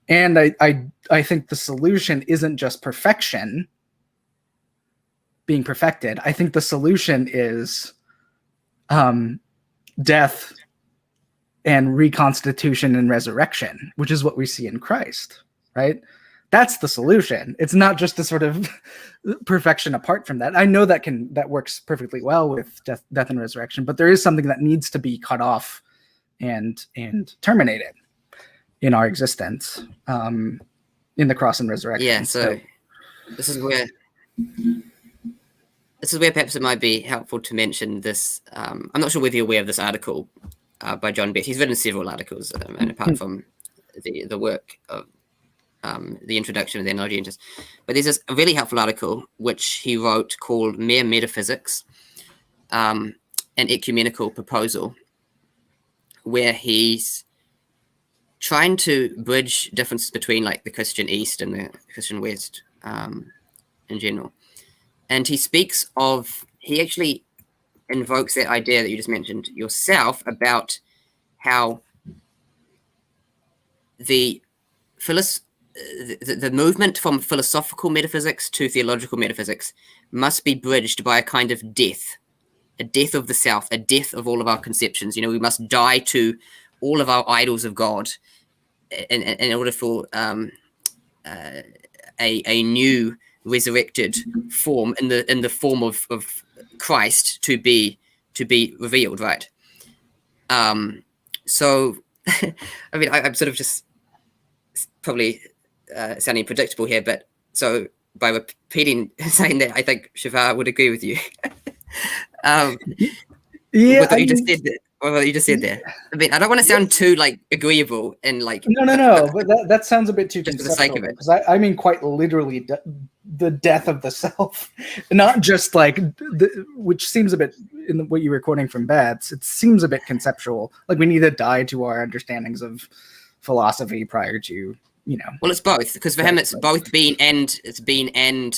[SPEAKER 4] And I think the solution isn't just perfection, being perfected. I think the solution is death and reconstitution and resurrection, which is what we see in Christ, right? That's the solution. It's not just a sort of perfection apart from that. I know that works perfectly well with death and resurrection, but there is something that needs to be cut off and terminated in our existence, in the cross and resurrection.
[SPEAKER 3] Yeah. So this is where perhaps it might be helpful to mention this. I'm not sure whether you're aware of this article by John Bett. He's written several articles, and apart from the work of the introduction of the analogy interest. But there's a really helpful article which he wrote called Mere Metaphysics, an Ecumenical Proposal, where he's trying to bridge differences between like the Christian East and the Christian West in general. And he speaks of, he actually invokes that idea that you just mentioned yourself about how the movement from philosophical metaphysics to theological metaphysics must be bridged by a kind of death, a death of the self, a death of all of our conceptions. You know, we must die to all of our idols of God in order for a new resurrected form in the form of Christ to be revealed, right? So, I mean, I'm sort of just probably sounding predictable here, but so by repeating saying that, I think Shavar would agree with you.
[SPEAKER 4] Yeah,
[SPEAKER 3] what you just said. What you just said there. I mean, I don't want to sound too like agreeable and like
[SPEAKER 4] no, but that sounds a bit too
[SPEAKER 3] just for the sake of it.
[SPEAKER 4] because I mean quite literally the death of the self, not just like which seems a bit in what you were quoting from Betts. It seems a bit conceptual, like we need to die to our understandings of philosophy prior to, you know.
[SPEAKER 3] Well, it's both, because for him it's both being and it's being and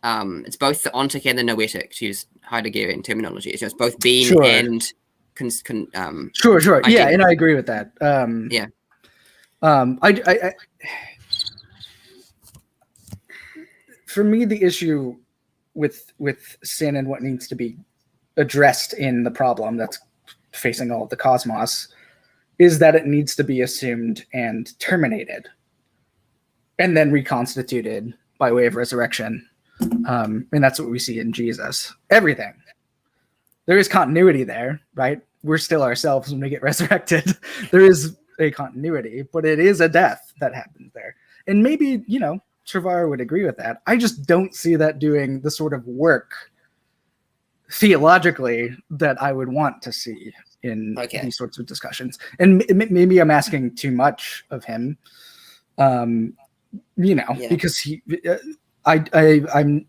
[SPEAKER 3] it's both the ontic and the noetic, to use Heideggerian terminology. It's both being
[SPEAKER 4] Sure.
[SPEAKER 3] and
[SPEAKER 4] Sure.
[SPEAKER 3] identity.
[SPEAKER 4] Yeah, and I agree with that.
[SPEAKER 3] Yeah.
[SPEAKER 4] I for me, the issue with sin and what needs to be addressed in the problem that's facing all of the cosmos is that it needs to be assumed and terminated and then reconstituted by way of resurrection. And that's what we see in Jesus. Everything. There is continuity there, right? We're still ourselves when we get resurrected. There is a continuity, but it is a death that happens there. And maybe, you know, Shavar would agree with that. I just don't see that doing the sort of work theologically that I would want to see in these sorts of discussions. And maybe I'm asking too much of him, you know, because I'm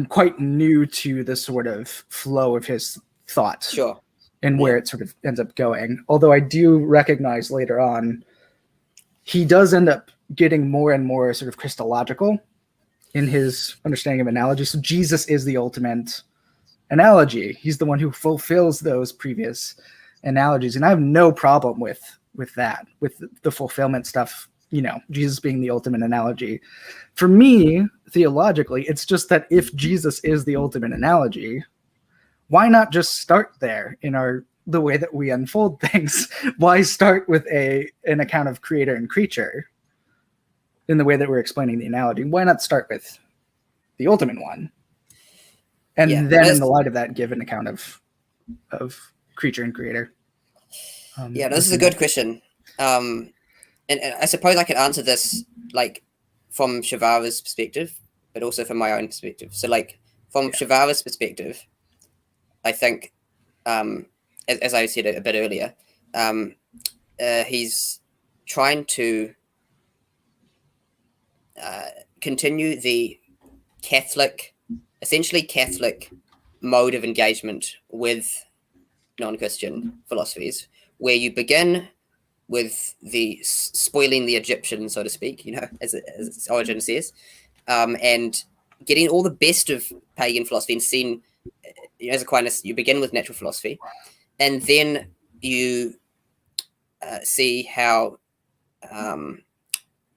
[SPEAKER 4] quite new to the sort of flow of his thought,
[SPEAKER 3] Sure,
[SPEAKER 4] and where it sort of ends up going. Although I do recognize later on, he does end up getting more and more sort of Christological in his understanding of analogy. So Jesus is the ultimate analogy. He's the one who fulfills those previous analogies, and I have no problem with that, with the fulfillment stuff. You know, Jesus being the ultimate analogy. For me, theologically, it's just that if Jesus is the ultimate analogy, why not just start there in the way that we unfold things? Why start with an account of creator and creature in the way that we're explaining the analogy? Why not start with the ultimate one? And then in the light of that, give an account of creature and creator.
[SPEAKER 3] This is a good question. And I suppose I could answer this like from Shavara's perspective, but also from my own perspective. So like from Shavara's perspective, I think, as I said a bit earlier, he's trying to continue the essentially Catholic mode of engagement with non-Christian philosophies, where you begin with the spoiling the Egyptian, so to speak, you know, as its origin says, and getting all the best of pagan philosophy and seeing, you know, as Aquinas, you begin with natural philosophy, and then you see how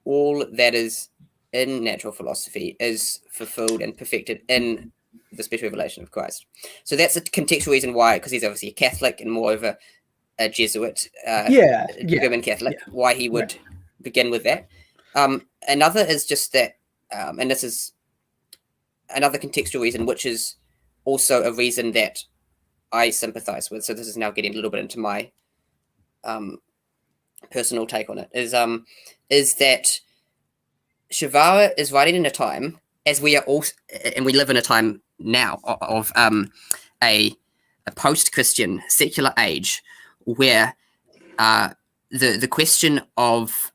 [SPEAKER 3] all that is in natural philosophy is fulfilled and perfected in the special revelation of Christ. So that's a contextual reason why, because he's obviously a Catholic and moreover a Jesuit, Roman Catholic, why he would begin with that. Another is just that, and this is another contextual reason, which is also a reason that I sympathize with. So this is now getting a little bit into my personal take on it, is that Shavara is writing in a time, as we are also, and we live in a time now, of a post-Christian secular age where the question of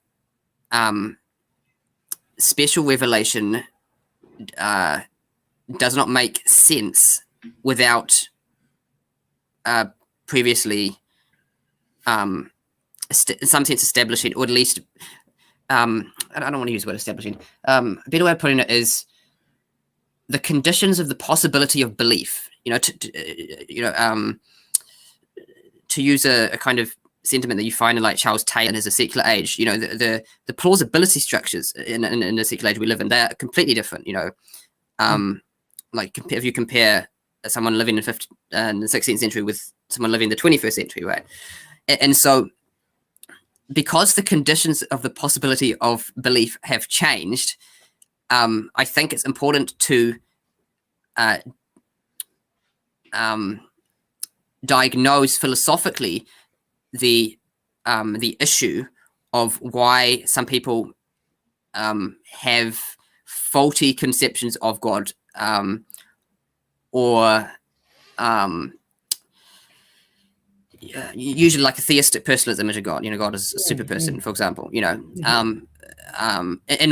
[SPEAKER 3] special revelation does not make sense without previously, in some sense, establishing, or at least, I don't want to use the word establishing. A better way of putting it is the conditions of the possibility of belief. To use a kind of sentiment that you find in like Charles Taylor as a secular age, the plausibility structures in the secular age we live in, they're completely different. Like if you compare someone living in the 16th century with someone living in the 21st century, right? And so because the conditions of the possibility of belief have changed, I think it's important to diagnose philosophically the issue of why some people have faulty conceptions of God, or usually like a theistic personalist image of God. God is a super person, for example. In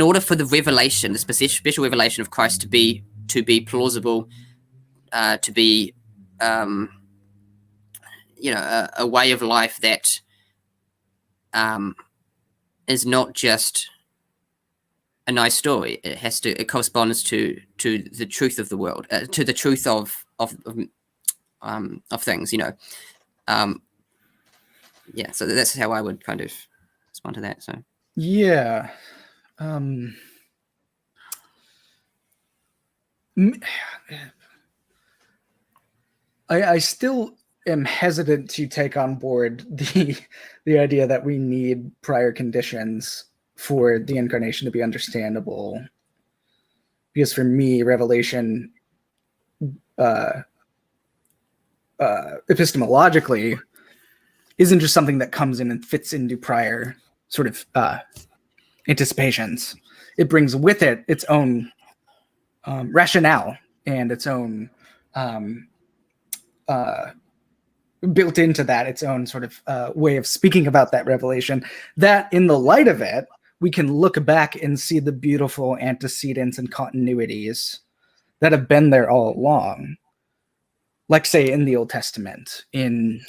[SPEAKER 3] order for the revelation, the special revelation of Christ to be plausible, to be a way of life that is not just a nice story. It corresponds to the truth of the world, to the truth of things. So that's how I would kind of respond to that. So
[SPEAKER 4] yeah. I still am hesitant to take on board the idea that we need prior conditions for the incarnation to be understandable, because for me, revelation epistemologically isn't just something that comes in and fits into prior sort of anticipations. It brings with it its own rationale and its own built into that, its own sort of way of speaking about that revelation, that in the light of it, we can look back and see the beautiful antecedents and continuities that have been there all along. Like, say, in the Old Testament, in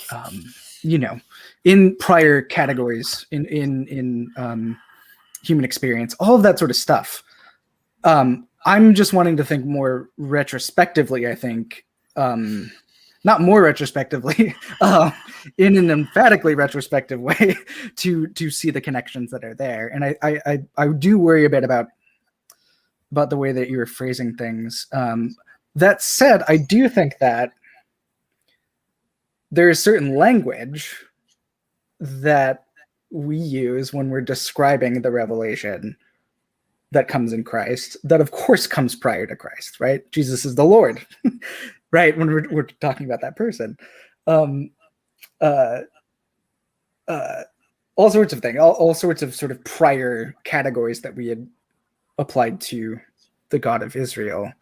[SPEAKER 4] in prior categories, in human experience, all of that sort of stuff. I'm just wanting to think more retrospectively, I think, not more retrospectively, in an emphatically retrospective way, to see the connections that are there. And I do worry a bit about the way that you're phrasing things. That said, I do think that there is certain language that we use when we're describing the revelation that comes in Christ, that of course comes prior to Christ, right? Jesus is the Lord, right? When we're talking about that person, all sorts of things, all sorts of sort of prior categories that we had applied to the God of Israel.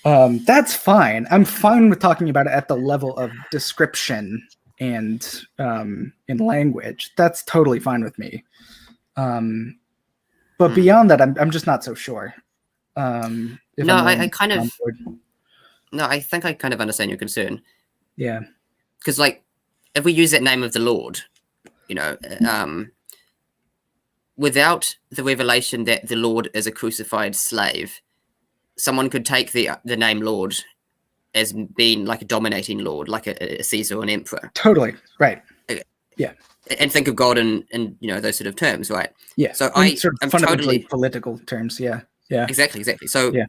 [SPEAKER 4] That's fine. I'm fine with talking about it at the level of description and in language. That's totally fine with me. But beyond that, I'm just not so sure. I think I kind of understand your concern. Yeah,
[SPEAKER 3] because like if we use that name of the Lord, without the revelation that the Lord is a crucified slave, someone could take the name Lord as being like a dominating lord, like a Caesar or an emperor.
[SPEAKER 4] Totally right. Yeah.
[SPEAKER 3] And think of God in those sort of terms, right?
[SPEAKER 4] Yeah.
[SPEAKER 3] So
[SPEAKER 4] I'm fundamentally political terms. Yeah. Yeah.
[SPEAKER 3] Exactly. So yeah.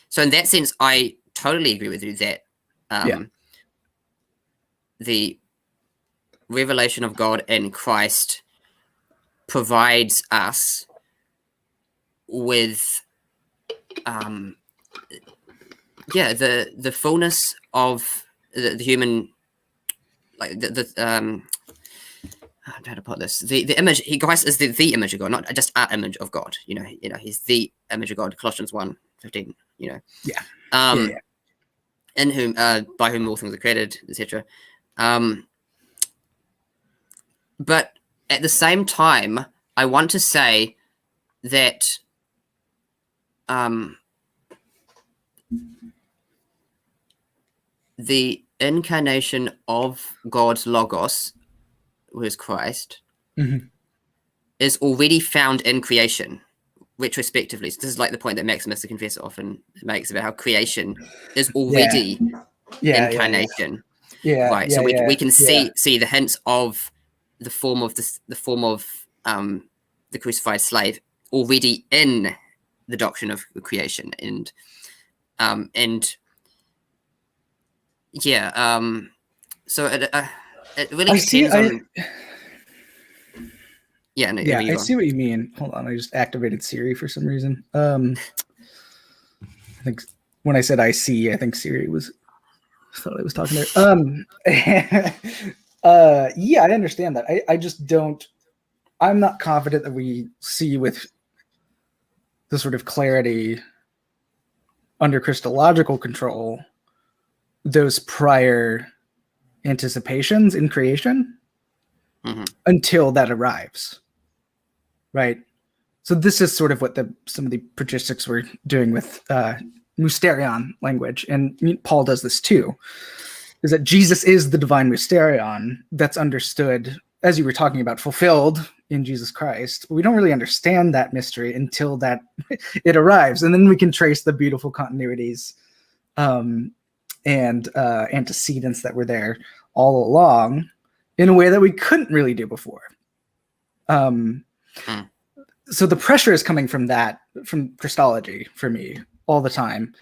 [SPEAKER 3] So in that sense, I totally agree with you that the revelation of God in Christ provides us with the fullness of the human, like how to put this, the image. Christ is the image of God, not just our image of God. He's the image of God. Colossians 1:15. in whom by whom all things are created, etc. But at the same time, I want to say that the incarnation of God's Logos, who is Christ, is already found in creation, retrospectively. So this is like the point that Maximus the Confessor often makes about how creation is already incarnation. Right. So we can see the hints of the form of the crucified slave already in the doctrine of creation, and so it really depends on. Yeah, no,
[SPEAKER 4] I see what you mean. Hold on, I just activated Siri for some reason. I think when I said I see, I think Siri thought I was talking there. Yeah, I understand that. I just don't. I'm not confident that we see with the sort of clarity under Christological control those prior anticipations in creation until that arrives. Right. So this is sort of what some of the patristics were doing with mysterion language, and Paul does this too. Is that Jesus is the divine mysterion that's understood, as you were talking about, fulfilled in Jesus Christ. But we don't really understand that mystery until that it arrives, and then we can trace the beautiful continuities and antecedents that were there all along in a way that we couldn't really do before. So the pressure is coming from that, from Christology for me all the time.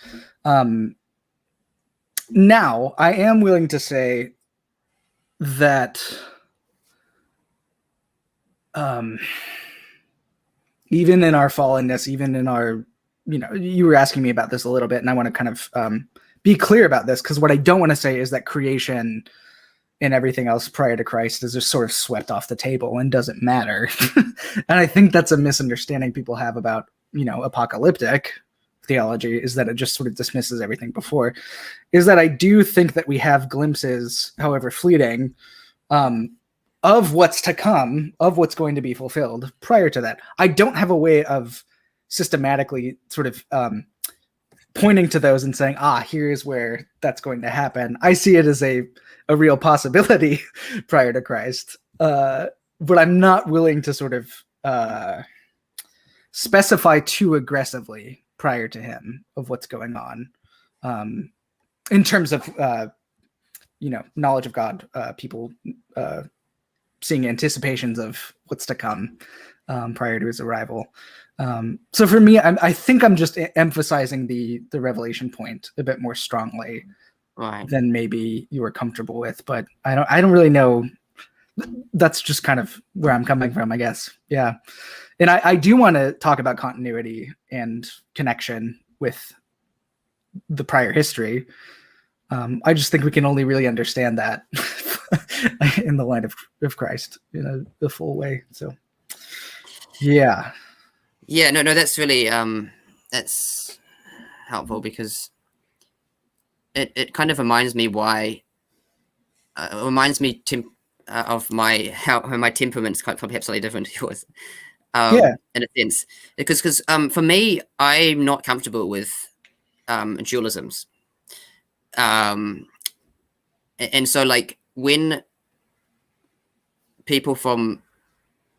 [SPEAKER 4] Now, I am willing to say that even in our fallenness, even in our, you were asking me about this a little bit, and I want to kind of be clear about this, because what I don't want to say is that creation and everything else prior to Christ is just sort of swept off the table and doesn't matter. And I think that's a misunderstanding people have about, apocalyptic theology, is that it just sort of dismisses everything before. Is that I do think that we have glimpses, however fleeting, of what's to come, of what's going to be fulfilled prior to that. I don't have a way of systematically sort of pointing to those and saying, here's where that's going to happen. I see it as a real possibility prior to Christ, but I'm not willing to sort of specify too aggressively prior to him of what's going on in terms of knowledge of God, people seeing anticipations of what's to come prior to his arrival. So for me, I think I'm just emphasizing the revelation point a bit more strongly than maybe you were comfortable with, but I don't really know. That's just kind of where I'm coming from, I guess. Yeah. And I do want to talk about continuity and connection with the prior history. I just think we can only really understand that in the light of Christ in a full way. So, yeah.
[SPEAKER 3] Yeah, no, that's really that's helpful, because it kind of reminds me why it reminds me of how my temperament's perhaps slightly different to yours. In a sense, because for me, I'm not comfortable with dualisms, and so like when people from,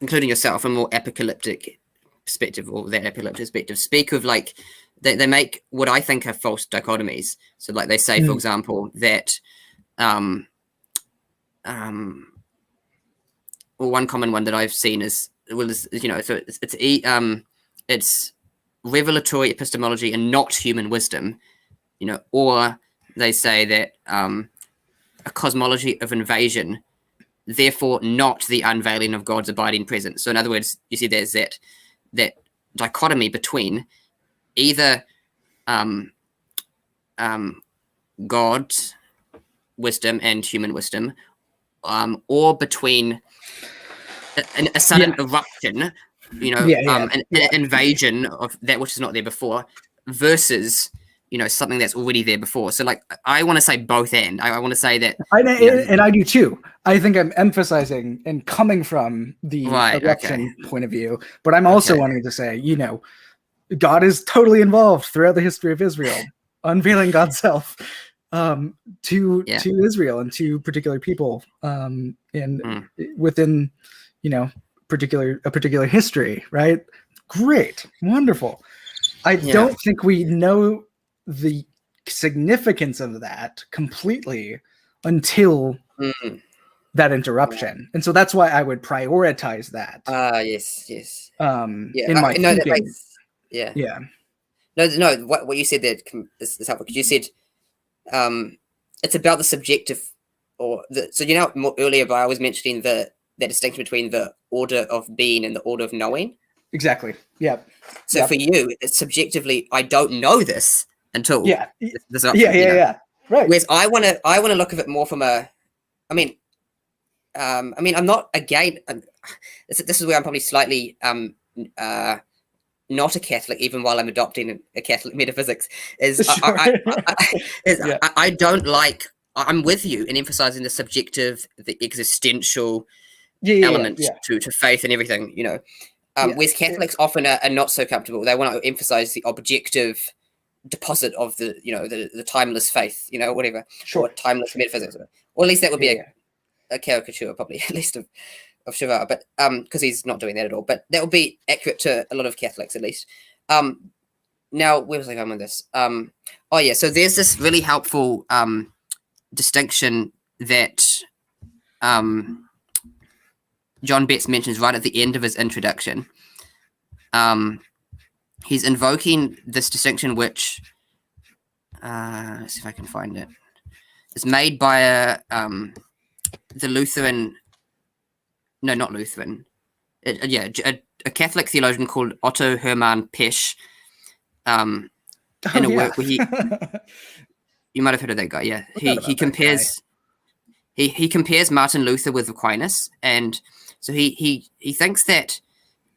[SPEAKER 3] including yourself, from a more apocalyptic perspective, or their apocalyptic perspective, speak of like they make what I think are false dichotomies. So like they say, for example, that one common one that I've seen is so it's revelatory epistemology and not human wisdom, or they say that a cosmology of invasion, therefore not the unveiling of God's abiding presence. So in other words, you see there's that dichotomy between either God's wisdom and human wisdom, or between a sudden eruption, an invasion of that which is not there before, versus something that's already there before. So like I want to say both and. I want to say that
[SPEAKER 4] and I do too. I think I'm emphasizing and coming from the
[SPEAKER 3] Right,
[SPEAKER 4] eruption point of view, but I'm also wanting to say, God is totally involved throughout the history of Israel, unveiling God's self to Israel and to particular people, and within a particular history, right? Great, wonderful. I don't think we know the significance of that completely until that interruption, and so that's why I would prioritize that.
[SPEAKER 3] Yes.
[SPEAKER 4] In my thinking.
[SPEAKER 3] Yeah. No. What you said there is helpful, because you said it's about the subjective, earlier I was mentioning the distinction between the order of being and the order of knowing.
[SPEAKER 4] Exactly. Yeah.
[SPEAKER 3] So for you, it's subjectively, I don't know this until this option.
[SPEAKER 4] Yeah. Right.
[SPEAKER 3] Whereas I want to look at it more from a, I'm not again. This is where I'm probably slightly not a Catholic, even while I'm adopting a Catholic metaphysics. I don't like. I'm with you in emphasizing the subjective, the existential element to faith and everything. Whereas Catholics often are not so comfortable. They want to emphasize the objective deposit of the timeless faith, whatever, or timeless metaphysics, or at least that would be a caricature, probably, at least of Shiva, but because he's not doing that at all. But that would be accurate to a lot of Catholics, at least. Now, where was I going with this? So there's this really helpful distinction that John Betts mentions right at the end of his introduction. He's invoking this distinction, which let's see if I can find it. It's made by the Lutheran. No, not Lutheran. A Catholic theologian called Otto Hermann Pesch. In a work where you might have heard of that guy. Yeah, he compares. He compares Martin Luther with Aquinas, and so he thinks that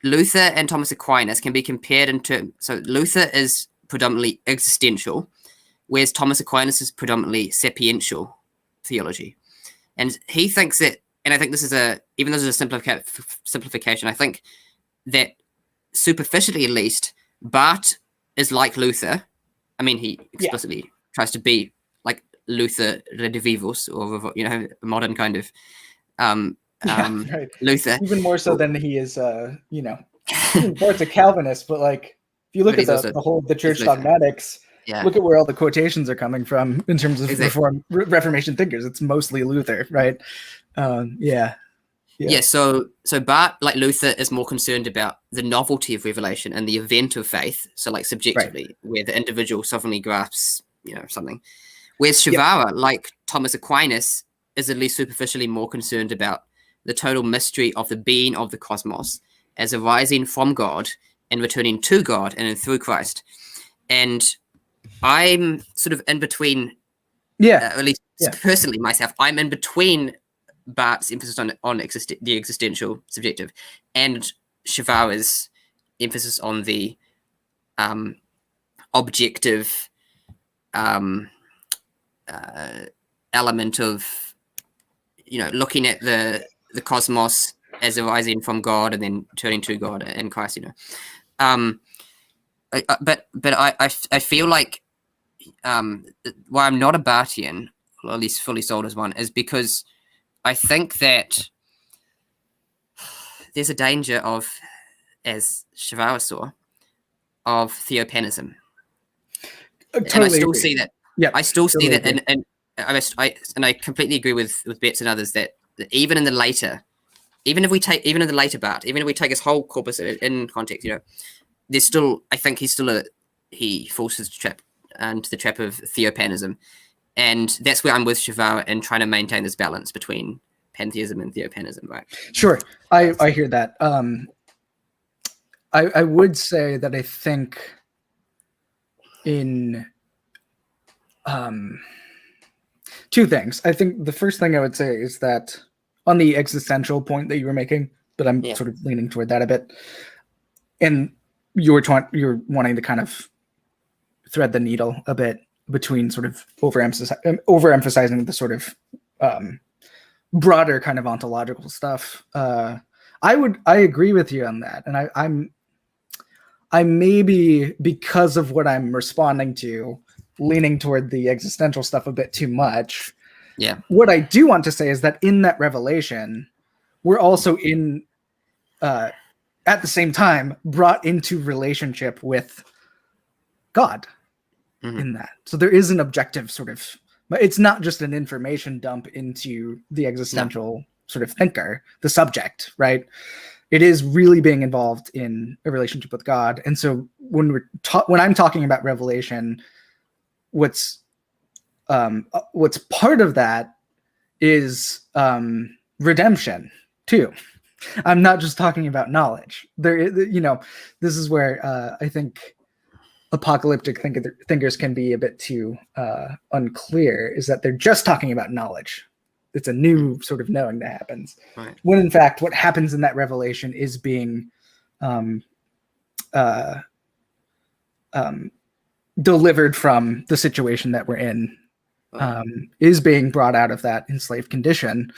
[SPEAKER 3] Luther and Thomas Aquinas can be compared in terms. So Luther is predominantly existential, whereas Thomas Aquinas is predominantly sapiential theology, and he thinks that. And I think this is even though this is a simplification, I think that superficially, at least, Barth is like Luther. I mean, he explicitly tries to be like Luther redivivus, or a modern kind of Luther.
[SPEAKER 4] Even more so than he is, Barth's a Calvinist, but like if you look at the church dogmatics, look at where all the quotations are coming from in terms of Reformation thinkers. It's mostly Luther, right?
[SPEAKER 3] So Barth, like Luther, is more concerned about the novelty of revelation and the event of faith. So like subjectively, where the individual sovereignly grasps, something. Whereas Shivara, like Thomas Aquinas, is at least superficially more concerned about the total mystery of the being of the cosmos as arising from God and returning to God and through Christ. And I'm sort of in between. At least personally myself, I'm in between Barth's emphasis on the existential subjective and Shivara's emphasis on the objective element of looking at the cosmos as arising from God and then turning to God and Christ. But I feel like why I'm not a Barthian, or at least fully sold as one, is because I think that there's a danger of, as Shivara saw, of theopanism. And I still see that. Yeah, I still see that, and I completely agree with Betts and others that even in the later Barth, even if we take his whole corpus in context, there's still, I think he falls into the trap of theopanism. And that's where I'm with Shivara and trying to maintain this balance between pantheism and theopanism, right?
[SPEAKER 4] Sure. I hear that. I would say that I think in two things. I think the first thing I would say is that on the existential point that you were making, but I'm sort of leaning toward that a bit. And you're wanting to kind of thread the needle a bit between sort of overemphasizing the sort of broader kind of ontological stuff. I agree with you on that, and I maybe, because of what I'm responding to, leaning toward the existential stuff a bit too much.
[SPEAKER 3] Yeah.
[SPEAKER 4] What I do want to say is that in that revelation, we're also at the same time brought into relationship with God in that. So there is an objective sort of, but it's not just an information dump into the existential sort of thinker, the subject, right? It is really being involved in a relationship with God. And so when I'm talking about revelation, what's part of that is redemption too. I'm not just talking about knowledge. This is where I think apocalyptic thinkers can be a bit too unclear, is that they're just talking about knowledge. It's a new sort of knowing that happens.
[SPEAKER 3] Right.
[SPEAKER 4] When in fact, what happens in that revelation is being delivered from the situation that we're in, is being brought out of that enslaved condition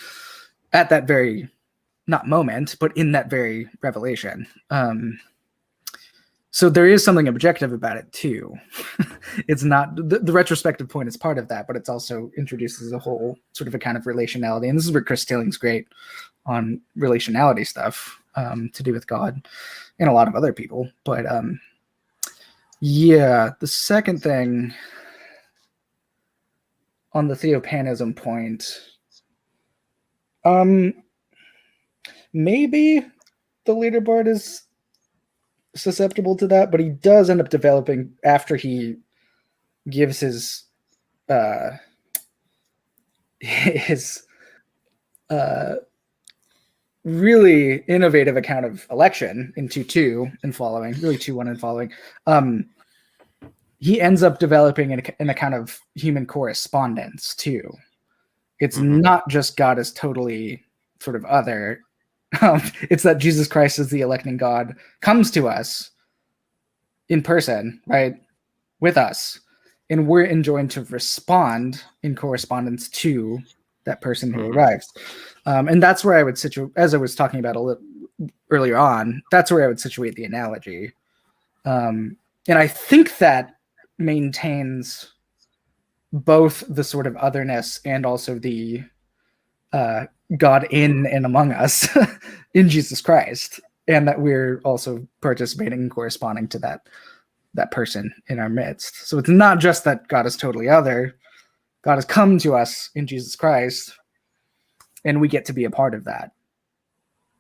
[SPEAKER 4] at that very, not moment, but in that very revelation. So there is something objective about it too. It's not the retrospective point is part of that, but it's also introduces a whole sort of account of relationality. And this is where Chris Tilling's great on relationality stuff to do with God and a lot of other people. But the second thing on the theopanism point, maybe the leaderboard is susceptible to that, but he does end up developing after he gives his really innovative account of election in 2:2 and following, really 2:1 and following. He ends up developing an account of human correspondence too. It's not just God is totally sort of other. It's that Jesus Christ as the electing God comes to us in person, right, with us, and we're enjoined to respond in correspondence to that person who arrives. And that's where I would situate, as I was talking about a little earlier on, that's where I would situate the analogy. And I think that maintains both the sort of otherness and also the God in and among us in Jesus Christ, and that we're also participating and corresponding to that person in our midst. So it's not just that God is totally other. God has come to us in Jesus Christ, and we get to be a part of that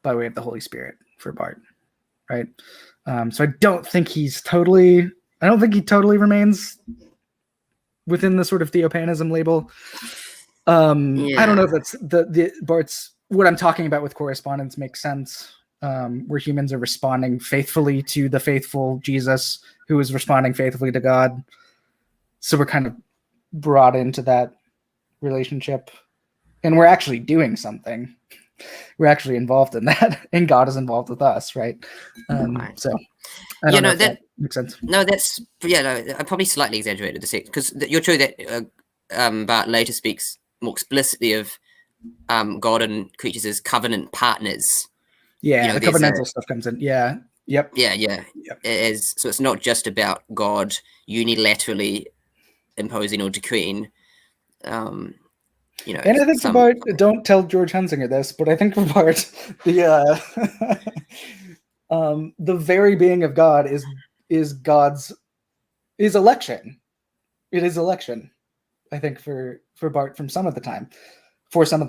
[SPEAKER 4] by way of the Holy Spirit for Barth, right? So I don't think he totally remains within the sort of theopanism label. I don't know if that's the Barth's, what I'm talking about with correspondence makes sense. Where humans are responding faithfully to the faithful Jesus who is responding faithfully to God. So we're kind of brought into that relationship, and we're actually doing something. We're actually involved in that, and God is involved with us, right? So I don't know if that makes sense.
[SPEAKER 3] No, that's I probably slightly exaggerated the because you're true that Barth later speaks more explicitly of God and creatures as covenant partners.
[SPEAKER 4] Yeah, the covenantal stuff comes in. Yeah. Yep.
[SPEAKER 3] Yeah. So it's not just about God unilaterally imposing or decreeing. And
[SPEAKER 4] I think for Barth, don't tell George Hunsinger this, but I think for Barth, the very being of God is God's election. It is election. I think for Barth for some of the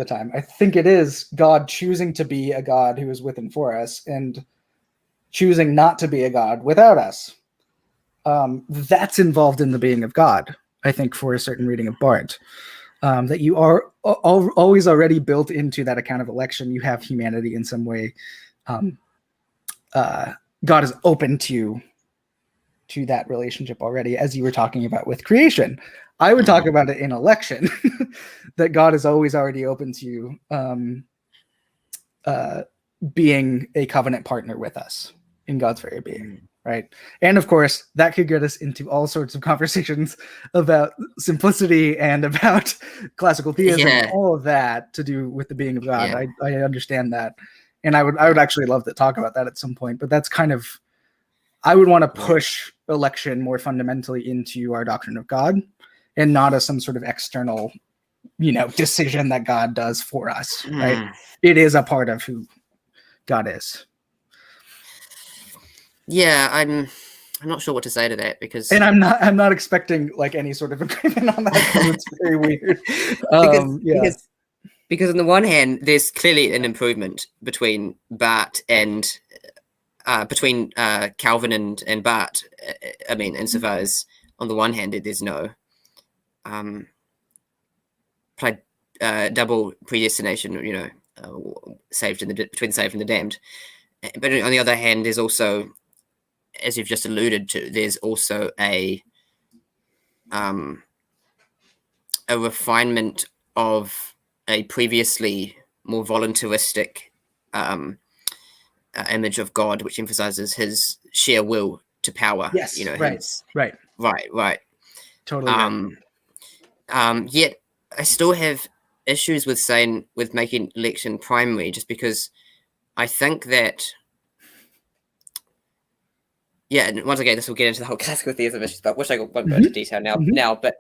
[SPEAKER 4] time, I think it is God choosing to be a God who is with and for us, and choosing not to be a God without us. That's involved in the being of God, I think, for a certain reading of Barth. That you are always already built into that account of election. You have humanity in some way. God is open to that relationship already, as you were talking about with creation. I would talk about it in election, that God is always already open to being a covenant partner with us in God's very being. right? And of course, that could get us into all sorts of conversations about simplicity and about classical theism, and all of that to do with the being of God. I understand that, and I would actually love to talk about that at some point. But that's kind of, I would want to push election more fundamentally into our doctrine of God, and not as some sort of external, decision that God does for us. Right? It is a part of who God is.
[SPEAKER 3] Yeah, I'm not sure what to say to that, because
[SPEAKER 4] I'm not expecting like any sort of agreement on that, because it's very weird.
[SPEAKER 3] Because on the one hand, there's clearly an improvement between Barth and between Calvin and Barth. I mean, insofar as on the one hand, there's no double predestination, saved between the saved and the damned. But on the other hand, there's also, as you've just alluded to, there's also a refinement of a previously more voluntaristic image of God, which emphasizes his sheer will to power.
[SPEAKER 4] Yes, right. Totally.
[SPEAKER 3] Yet I still have issues with making election primary, just because I think that. Yeah, and once again, this will get into the whole classical theism issues, but I wish I won't go into detail now. But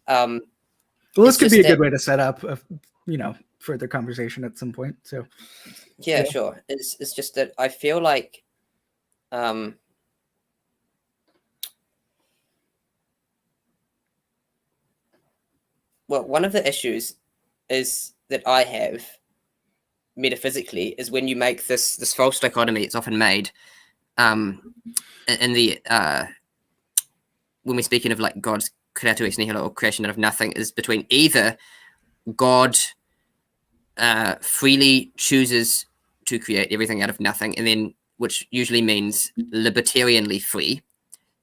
[SPEAKER 4] well, this could be a good way to set up a further conversation at some point. So
[SPEAKER 3] yeah, sure. It's just that I feel like well, one of the issues is that I have metaphysically is when you make this false dichotomy. It's often made in the when we're speaking of like God's creator ex nihilo, or creation out of nothing, is between either God freely chooses to create everything out of nothing, and then, which usually means libertarianly free,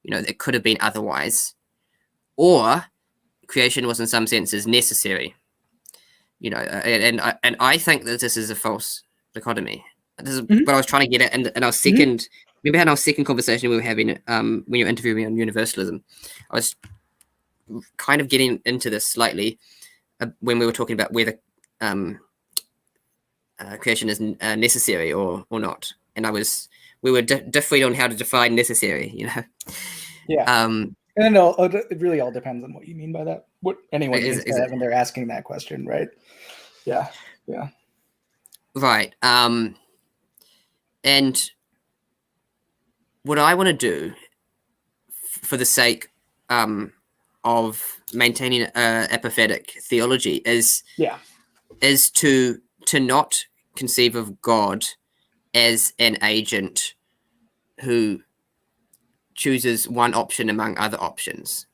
[SPEAKER 3] it could have been otherwise, or creation was in some senses necessary, and I think that this is a false dichotomy. This is what I was trying to get at in our second. Remember in our second conversation we were having when you were interviewing me on universalism, I was kind of getting into this slightly when we were talking about whether creation is necessary or not, and we were differing on how to define necessary.
[SPEAKER 4] And it really all depends on what you mean by that. What anyone means by that when they're asking that question, right? Yeah.
[SPEAKER 3] Right. And what I want to do, for the sake of maintaining epiphatic theology, is to not conceive of God as an agent who chooses one option among other options.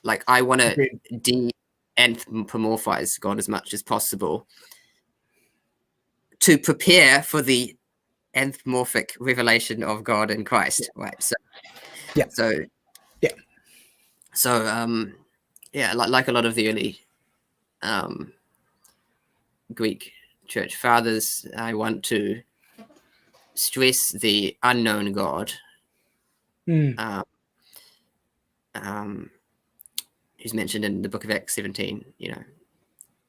[SPEAKER 3] Like, I want to de-anthropomorphize God as much as possible to prepare for the anthropomorphic revelation of God in Christ, right? Like a lot of the early Greek church fathers, I want to stress the unknown God, who's mentioned in the book of Acts 17,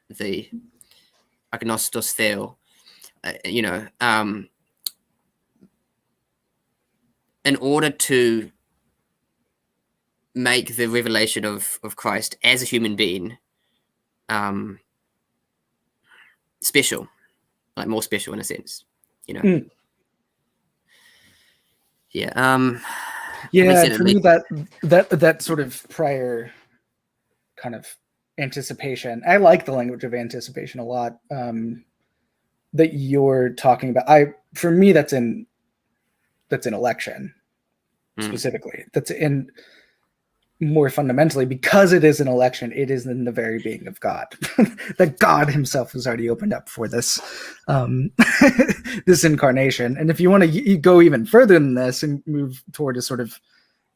[SPEAKER 3] the agnostos theo, in order to make the revelation of Christ as a human being special, like more special in a sense, For me,
[SPEAKER 4] that sort of prior kind of anticipation. I like the language of anticipation a lot. That you're talking about. For me, that's in election specifically. That's in more fundamentally, because it is an election, it is in the very being of God. That God himself has already opened up for this this incarnation. And if you want to go even further than this and move toward a sort of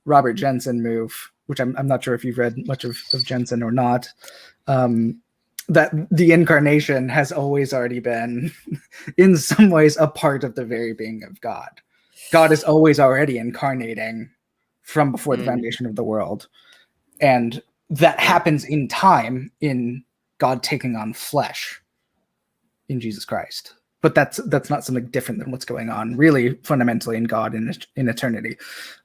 [SPEAKER 4] Robert Jensen move, which I'm not sure if you've read much of Jensen or not, that the incarnation has always already been in some ways a part of the very being of God. God is always already incarnating from before the foundation of the world. And that happens in time in God taking on flesh in Jesus Christ. But that's not something different than what's going on really fundamentally in God in eternity.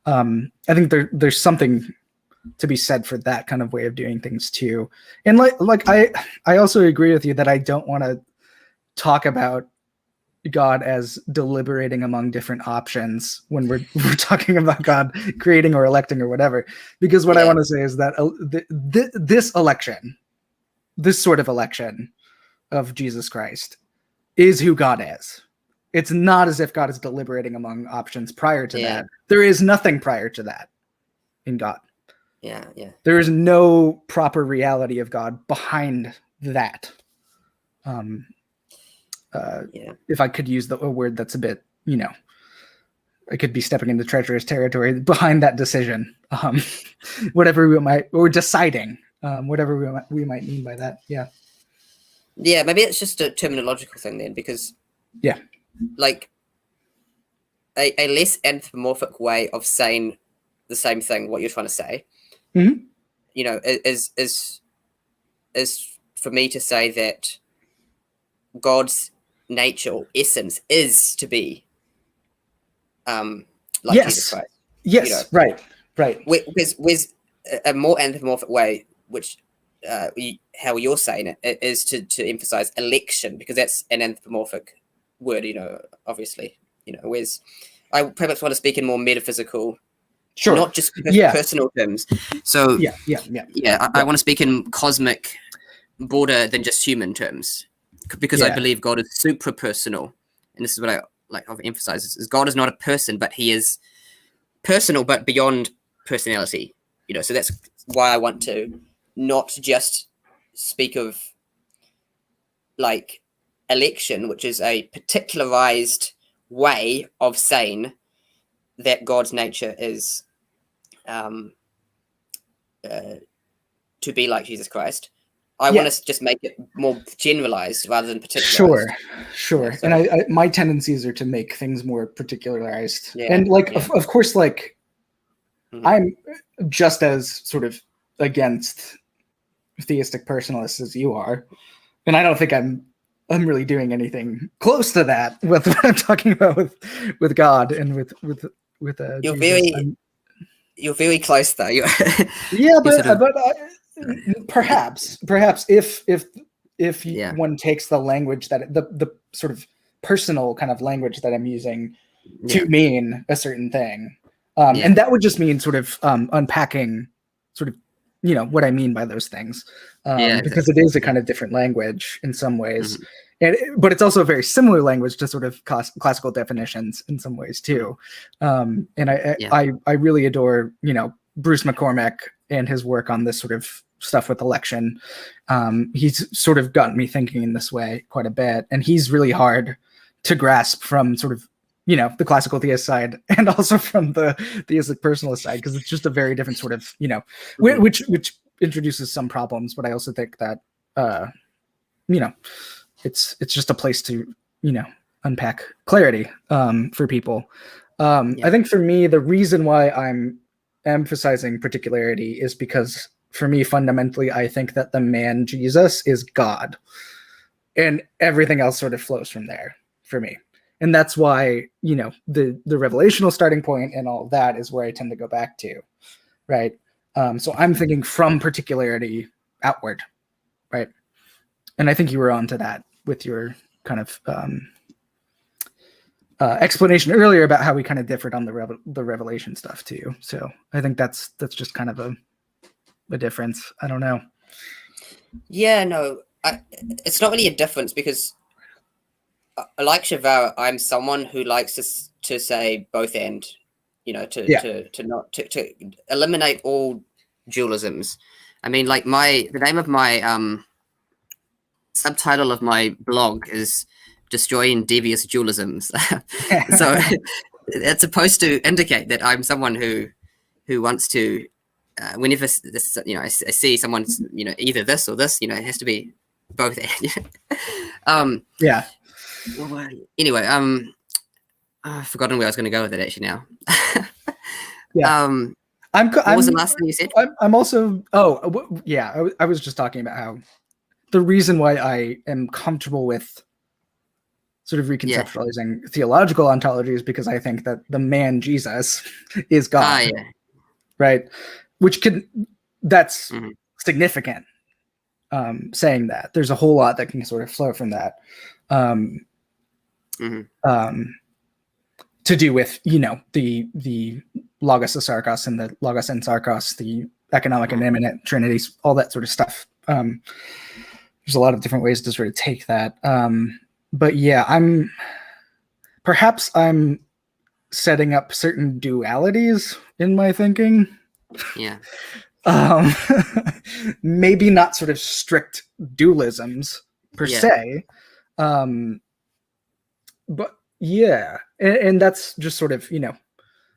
[SPEAKER 4] I think there's something to be said for that kind of way of doing things too. And like I also agree with you that I don't want to talk about God as deliberating among different options when we're talking about God creating or electing or whatever, because what I want to say is that this election, this sort of election of Jesus Christ, is who God is. It's not as if God is deliberating among options prior to that. There is nothing prior to that in God.
[SPEAKER 3] Yeah.
[SPEAKER 4] There is no proper reality of God behind that. If I could use a word that's a bit, I could be stepping into treacherous territory behind that decision. Whatever we might, or deciding, whatever we might mean by that. Yeah.
[SPEAKER 3] Yeah, maybe it's just a terminological thing then, because like a less anthropomorphic way of saying the same thing, what you're trying to say, is for me to say that God's nature or essence is to be like Jesus Christ.
[SPEAKER 4] Yes, right.
[SPEAKER 3] With a more anthropomorphic way, which how you're saying it is to emphasize election, because that's an anthropomorphic word, obviously, whereas I perhaps want to speak in more metaphysical, not just personal terms. So I want to speak in cosmic, broader than just human terms, because I believe God is supra-personal, and this is what I've emphasized, is God is not a person, but he is personal, but beyond personality, so that's why I want to not just speak of like election, which is a particularized way of saying that God's nature is to be like Jesus Christ. I want to just make it more generalized rather than particularized.
[SPEAKER 4] Sure. And my tendencies are to make things more particularized. And of course, I'm just as sort of against theistic personalists as you are, and I don't think I'm really doing anything close to that with what I'm talking about with God and with
[SPEAKER 3] you're
[SPEAKER 4] Jesus.
[SPEAKER 3] You're very close though.
[SPEAKER 4] But perhaps if one takes the language that the sort of personal kind of language that I'm using to mean a certain thing, and that would just mean sort of unpacking sort of what I mean by those things, because it is a kind of different language in some ways, but it's also a very similar language to sort of classical definitions in some ways too. And I really adore Bruce McCormack and his work on this sort of stuff with election. He's sort of gotten me thinking in this way quite a bit, and he's really hard to grasp from sort of the classical theist side and also from the theistic personalist side, because it's just a very different sort of which introduces some problems, but I also think that it's just a place to unpack clarity for people. I think for me, the reason why I'm emphasizing particularity is because for me, fundamentally, I think that the man Jesus is God, and everything else sort of flows from there for me. And that's why, the revelational starting point and all of that is where I tend to go back to, right? So I'm thinking from particularity outward, right? And I think you were onto that with your kind of explanation earlier about how we kind of differed on the revelation stuff too. So I think that's just kind of a difference. I don't know.
[SPEAKER 3] Yeah, no, it's not really a difference, because like Shavara, I'm someone who likes to say both and, to eliminate all dualisms. I mean, like the name of my subtitle of my blog is Destroying Devious Dualisms. So it's supposed to indicate that I'm someone who wants to, whenever this, I see someone's, either this or this, it has to be both.
[SPEAKER 4] Yeah.
[SPEAKER 3] Anyway, I've forgotten where I was going to go with it actually now.
[SPEAKER 4] Yeah.
[SPEAKER 3] What was the last thing you said?
[SPEAKER 4] I'm also. Yeah. I was just talking about how the reason why I am comfortable with sort of reconceptualizing theological ontology is because I think that the man Jesus is God,
[SPEAKER 3] Yeah.
[SPEAKER 4] right? That's significant. Saying that there's a whole lot that can sort of flow from that. To do with, the logos of sarkos and the logos and sarkos, the economic and immanent trinities, all that sort of stuff. There's a lot of different ways to sort of take that. But yeah, I'm setting up certain dualities in my thinking.
[SPEAKER 3] Yeah.
[SPEAKER 4] Maybe not sort of strict dualisms per se. But yeah, and that's just sort of,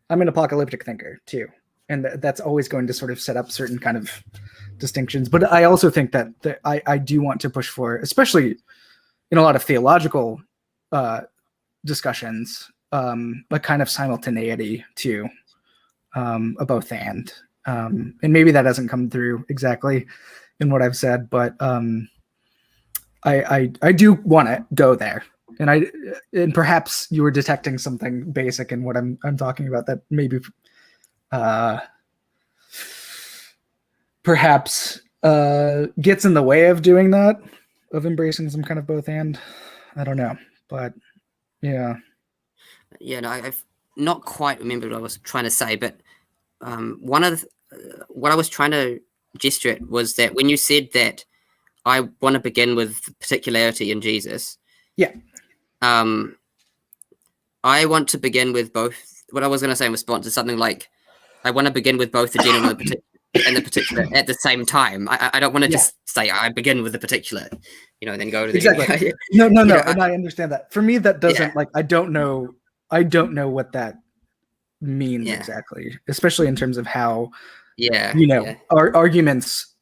[SPEAKER 4] I'm an apocalyptic thinker too. And that's always going to sort of set up certain kind of distinctions. But I also think that I do want to push for, especially in a lot of theological discussions, a kind of simultaneity too, a both and maybe that hasn't come through exactly in what I've said, but I do want to go there. And perhaps you were detecting something basic in what I'm talking about that maybe perhaps gets in the way of doing that, of embracing some kind of both and. I don't know, but yeah.
[SPEAKER 3] Yeah, no, I've not quite remembered what I was trying to say, but one of what I was trying to gesture at was that when you said that I want to begin with particularity in Jesus.
[SPEAKER 4] Yeah.
[SPEAKER 3] I want to begin with both. What I was going to say in response is something like, I want to begin with both the general and the particular at the same time. I don't want to just say I begin with the particular, then go to the
[SPEAKER 4] exactly. No, and I understand that. For me, that doesn't I don't know what that means exactly, especially in terms of how our arguments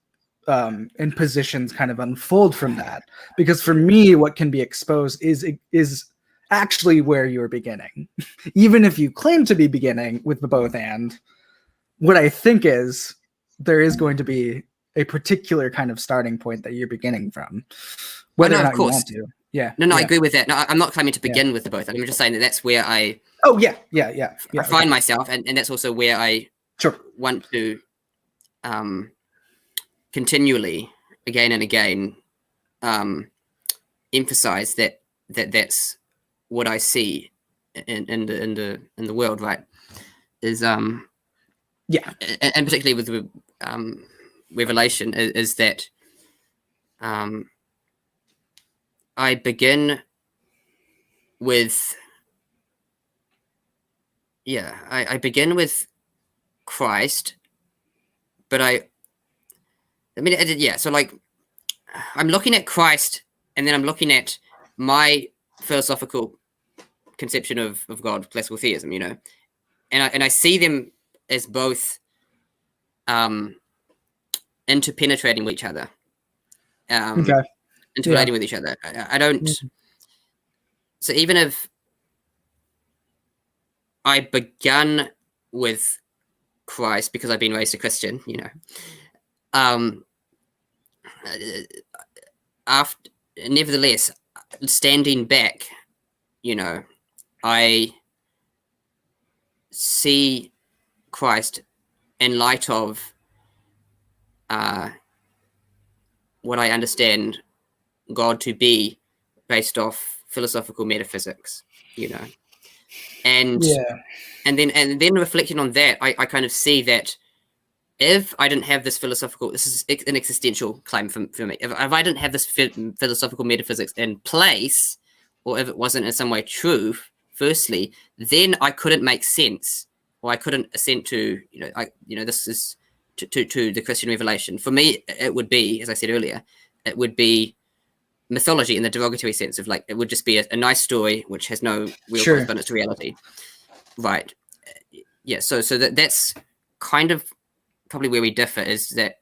[SPEAKER 4] and positions kind of unfold from that. Because for me, what can be exposed is actually where you're beginning. Even if you claim to be beginning with the both and, what I think is there is going to be a particular kind of starting point that you're beginning from, whether or not you want to. Yeah.
[SPEAKER 3] No, I agree with that. No, I'm not claiming to begin with the both. I'm just saying that that's where I.
[SPEAKER 4] Oh yeah.
[SPEAKER 3] I find myself, and that's also where I want to continually, again and again, emphasize that's what I see in the world, right? Is and particularly with Revelation is that I begin with I begin with Christ, but so like I'm looking at Christ, and then I'm looking at my philosophical conception of God, classical theism, and I see them as both interpenetrating with each other, interrelating with each other. I don't. So even if I began with Christ because I've been raised a Christian, after, nevertheless, standing back, I see Christ in light of what I understand God to be based off philosophical metaphysics, and then reflecting on that, I kind of see that if I didn't have this is an existential claim for me. If I didn't have this philosophical metaphysics in place, or if it wasn't in some way true, firstly, then I couldn't make sense, or I couldn't assent to, this is to the Christian revelation. For me, it would be, as I said earlier, it would be mythology in the derogatory sense of it would just be a nice story which has no real correspondence to reality. Right. Yeah. So that's kind of probably where we differ, is that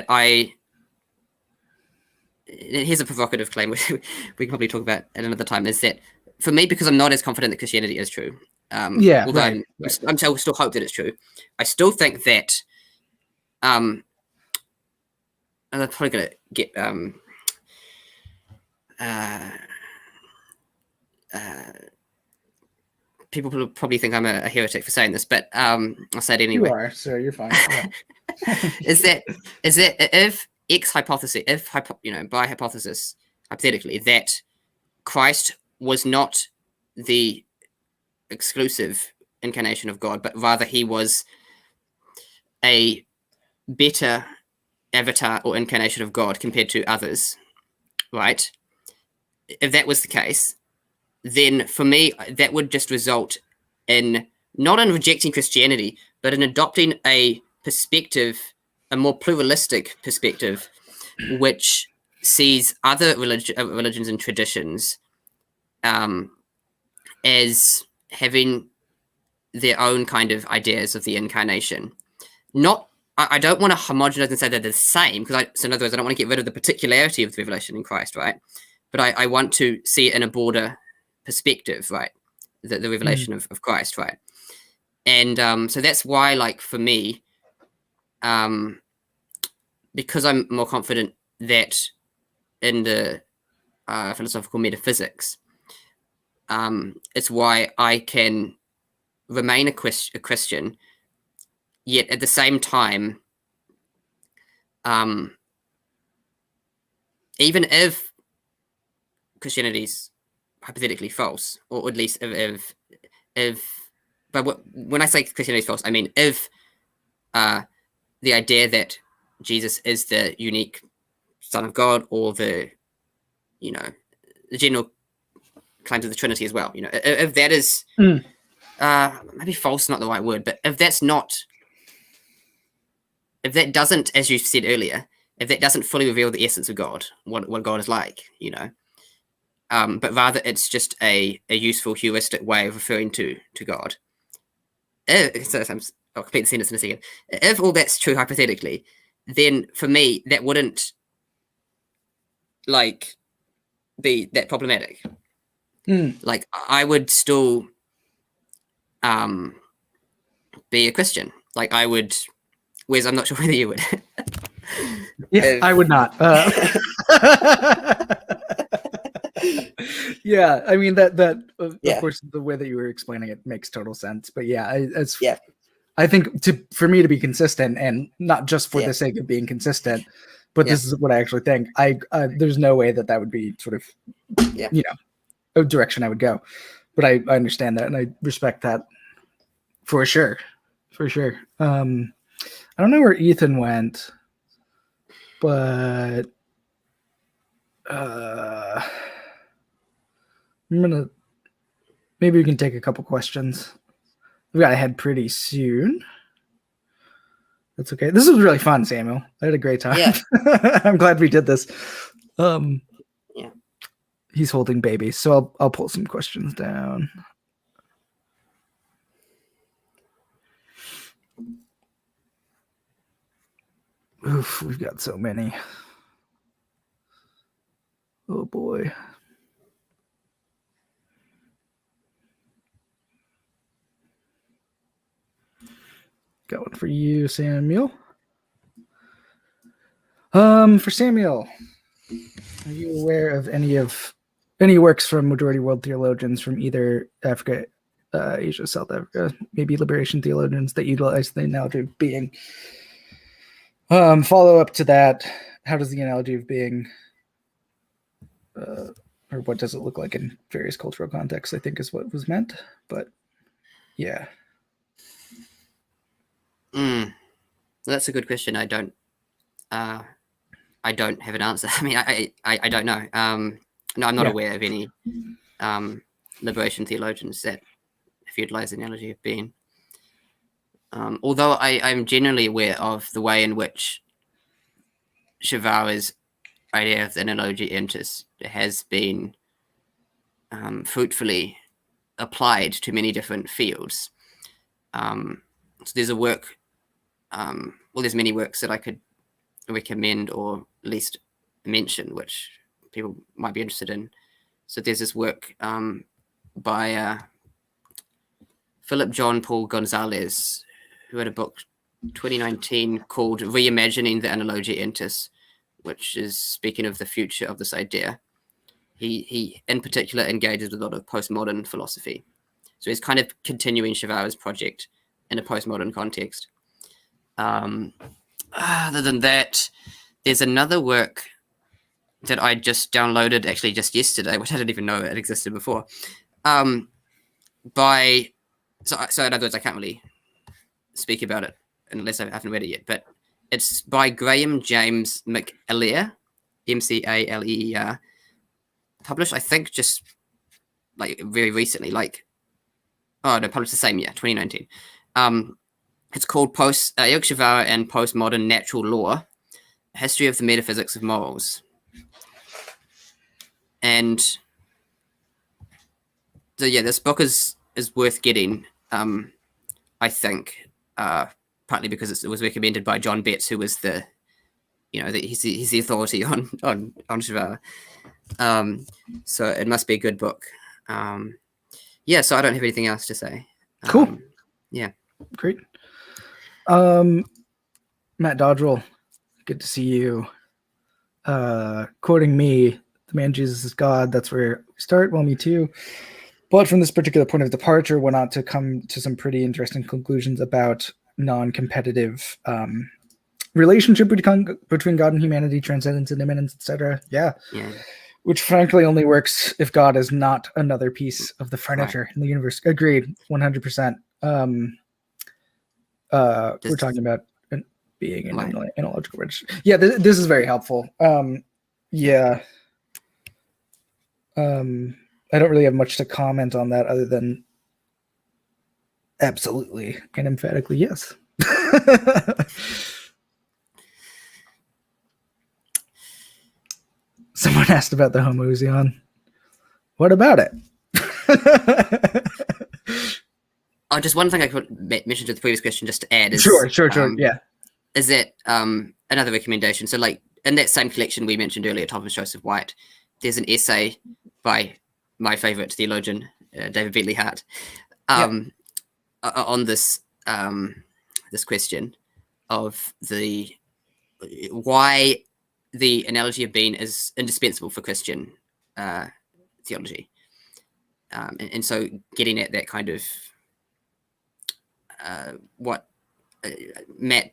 [SPEAKER 3] I here's a provocative claim which we can probably talk about at another time, is that for me, because I'm not as confident that Christianity is true, although
[SPEAKER 4] right.
[SPEAKER 3] I'm still hope that it's true, I still think that and I'm probably going to get people will probably think I'm a heretic for saying this, but I'll say it anyway.
[SPEAKER 4] You are, sir. You're fine. Yeah.
[SPEAKER 3] is that if X hypothesis, by hypothesis, hypothetically, that Christ was not the exclusive incarnation of God, but rather he was a better avatar or incarnation of God compared to others, right? If that was the case, then for me, that would just result in not in rejecting Christianity, but in adopting a perspective, a more pluralistic perspective, which sees other religions and traditions as having their own kind of ideas of the incarnation. I don't want to homogenize and say they're the same, because in other words, I don't want to get rid of the particularity of the revelation in Christ, right? But I want to see it in a broader perspective, right? The revelation of Christ, right? And so that's why, like, for me, because I'm more confident that in the philosophical metaphysics, it's why I can remain a Christian, yet at the same time, even if Christianity's hypothetically false, or at least but when I say Christianity is false, I mean if the idea that Jesus is the unique Son of God, or the general claims of the Trinity as well, if that is maybe false, not the right word, but if that doesn't, as you said earlier, if that doesn't fully reveal the essence of God, what God is like, but rather it's just a useful heuristic way of referring to God. I'll complete the sentence in a second. If all that's true hypothetically, then for me that wouldn't be that problematic. Like, I would still be a Christian. Like, I would. Whereas I'm not sure whether you would.
[SPEAKER 4] Yeah, I would not. Yeah, I mean that of course the way that you were explaining it makes total sense. But yeah, I think for me to be consistent, and not just for the sake of being consistent, but this is what I actually think. There's no way that would be sort of a direction I would go. But I understand that, and I respect that for sure. I don't know where Ethan went, but maybe we can take a couple questions. We got to head pretty soon. That's okay. This was really fun, Samuel. I had a great time.
[SPEAKER 3] Yeah.
[SPEAKER 4] I'm glad we did this. He's holding babies, so I'll pull some questions down. Oof, we've got so many. Oh boy. Got one for you, Samuel. For Samuel, are you aware of any works from majority world theologians from either Africa, Asia, South Africa, maybe liberation theologians that utilize the analogy of being? Follow up to that, how does the analogy of being, or what does it look like in various cultural contexts, I think is what was meant. But yeah.
[SPEAKER 3] That's a good question. I don't have an answer. I mean, I don't know. No, I'm not aware of any liberation theologians that have utilized the analogy of being. Although I'm generally aware of the way in which Shivara's idea of the analogy has been fruitfully applied to many different fields. So there's a work, there's many works that I could recommend, or at least mention, which people might be interested in. So there's this work by Philip John Paul Gonzalez, who had a book 2019 called Reimagining the Analogia Entis, which is speaking of the future of this idea. He in particular engages with a lot of postmodern philosophy. So he's kind of continuing Shivara's project in a postmodern context. Other than that, there's another work that I just downloaded actually just yesterday, which I didn't even know it existed before. So in other words, I can't really speak about it unless I haven't read it yet, but it's by Graham James McAleer, McAleer, published, I think, just like very recently, published the same year, 2019. It's called Eric Shivara and Postmodern Natural Law, A History of the Metaphysics of Morals. And so, yeah, this book is worth getting, I think, partly because it was recommended by John Betts, who was he's the authority on Shivara. So it must be a good book. So I don't have anything else to say.
[SPEAKER 4] Cool.
[SPEAKER 3] Yeah.
[SPEAKER 4] Great. Matt Dodrell, good to see you. Quoting me, the man Jesus is God. That's where we start. Well, me too. But from this particular point of departure, went on to come to some pretty interesting conclusions about non-competitive relationship between God and humanity, transcendence and immanence, etc. Yeah. Which frankly only works if God is not another piece of the furniture in the universe. Agreed, 100%. We're talking about being an analogical register. Yeah, this is very helpful. I don't really have much to comment on that other than absolutely and emphatically yes. Someone asked about the homoousion. What about it?
[SPEAKER 3] Just one thing I could mention to the previous question, just to add, is
[SPEAKER 4] sure. Yeah,
[SPEAKER 3] is that another recommendation? So, like in that same collection we mentioned earlier, Thomas Joseph White, there's an essay by my favorite theologian, David Bentley Hart, on this this question of why the analogy of being is indispensable for Christian theology, and so getting at that kind of what Matt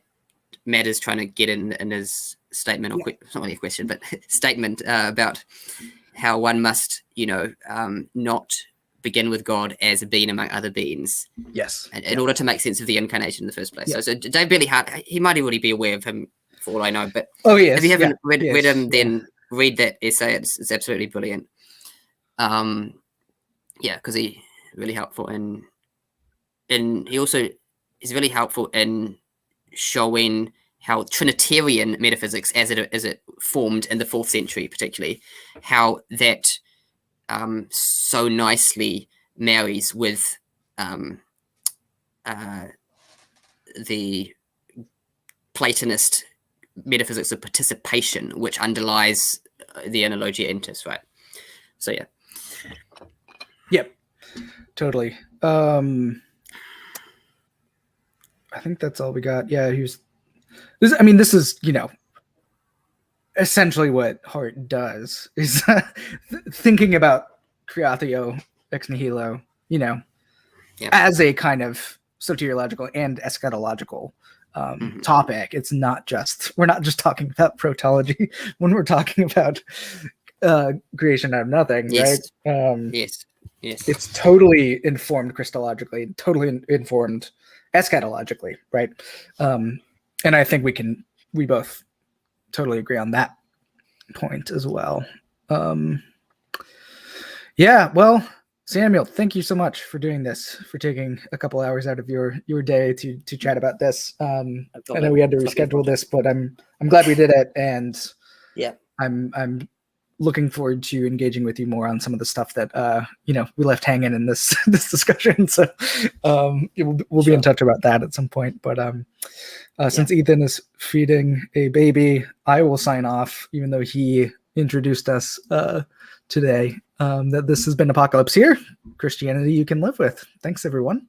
[SPEAKER 3] is trying to get in his statement, or it's not really a question, but statement about how one must, not begin with God as a being among other beings.
[SPEAKER 4] Yes.
[SPEAKER 3] In order to make sense of the incarnation in the first place. So Dave Bentley Hart, he might already be aware of him for all I know, but if you haven't read him, then read that essay. It's absolutely brilliant. Because he's really helpful and he's really helpful in showing how Trinitarian metaphysics, as it formed in the 4th century, particularly, how that so nicely marries with the Platonist metaphysics of participation, which underlies the analogia entis, right? So yeah.
[SPEAKER 4] Yep. Totally. I think that's all we got. Yeah, this is, essentially what Hart does, is thinking about creatio ex nihilo, as a kind of soteriological and eschatological topic. It's not we're not just talking about protology when we're talking about creation out of nothing, right?
[SPEAKER 3] Yes.
[SPEAKER 4] It's totally informed Christologically, totally informed eschatologically, right? And I think we both totally agree on that point as well. Well, Samuel, thank you so much for doing this, for taking a couple hours out of your day to chat about this. I know we had to reschedule this, but I'm glad we did it, and I'm looking forward to engaging with you more on some of the stuff that we left hanging in this this discussion. So we'll be in touch about that at some point. But since Ethan is feeding a baby, I will sign off, even though he introduced us today. That this has been Apocalypse here, Christianity you can live with. Thanks, everyone.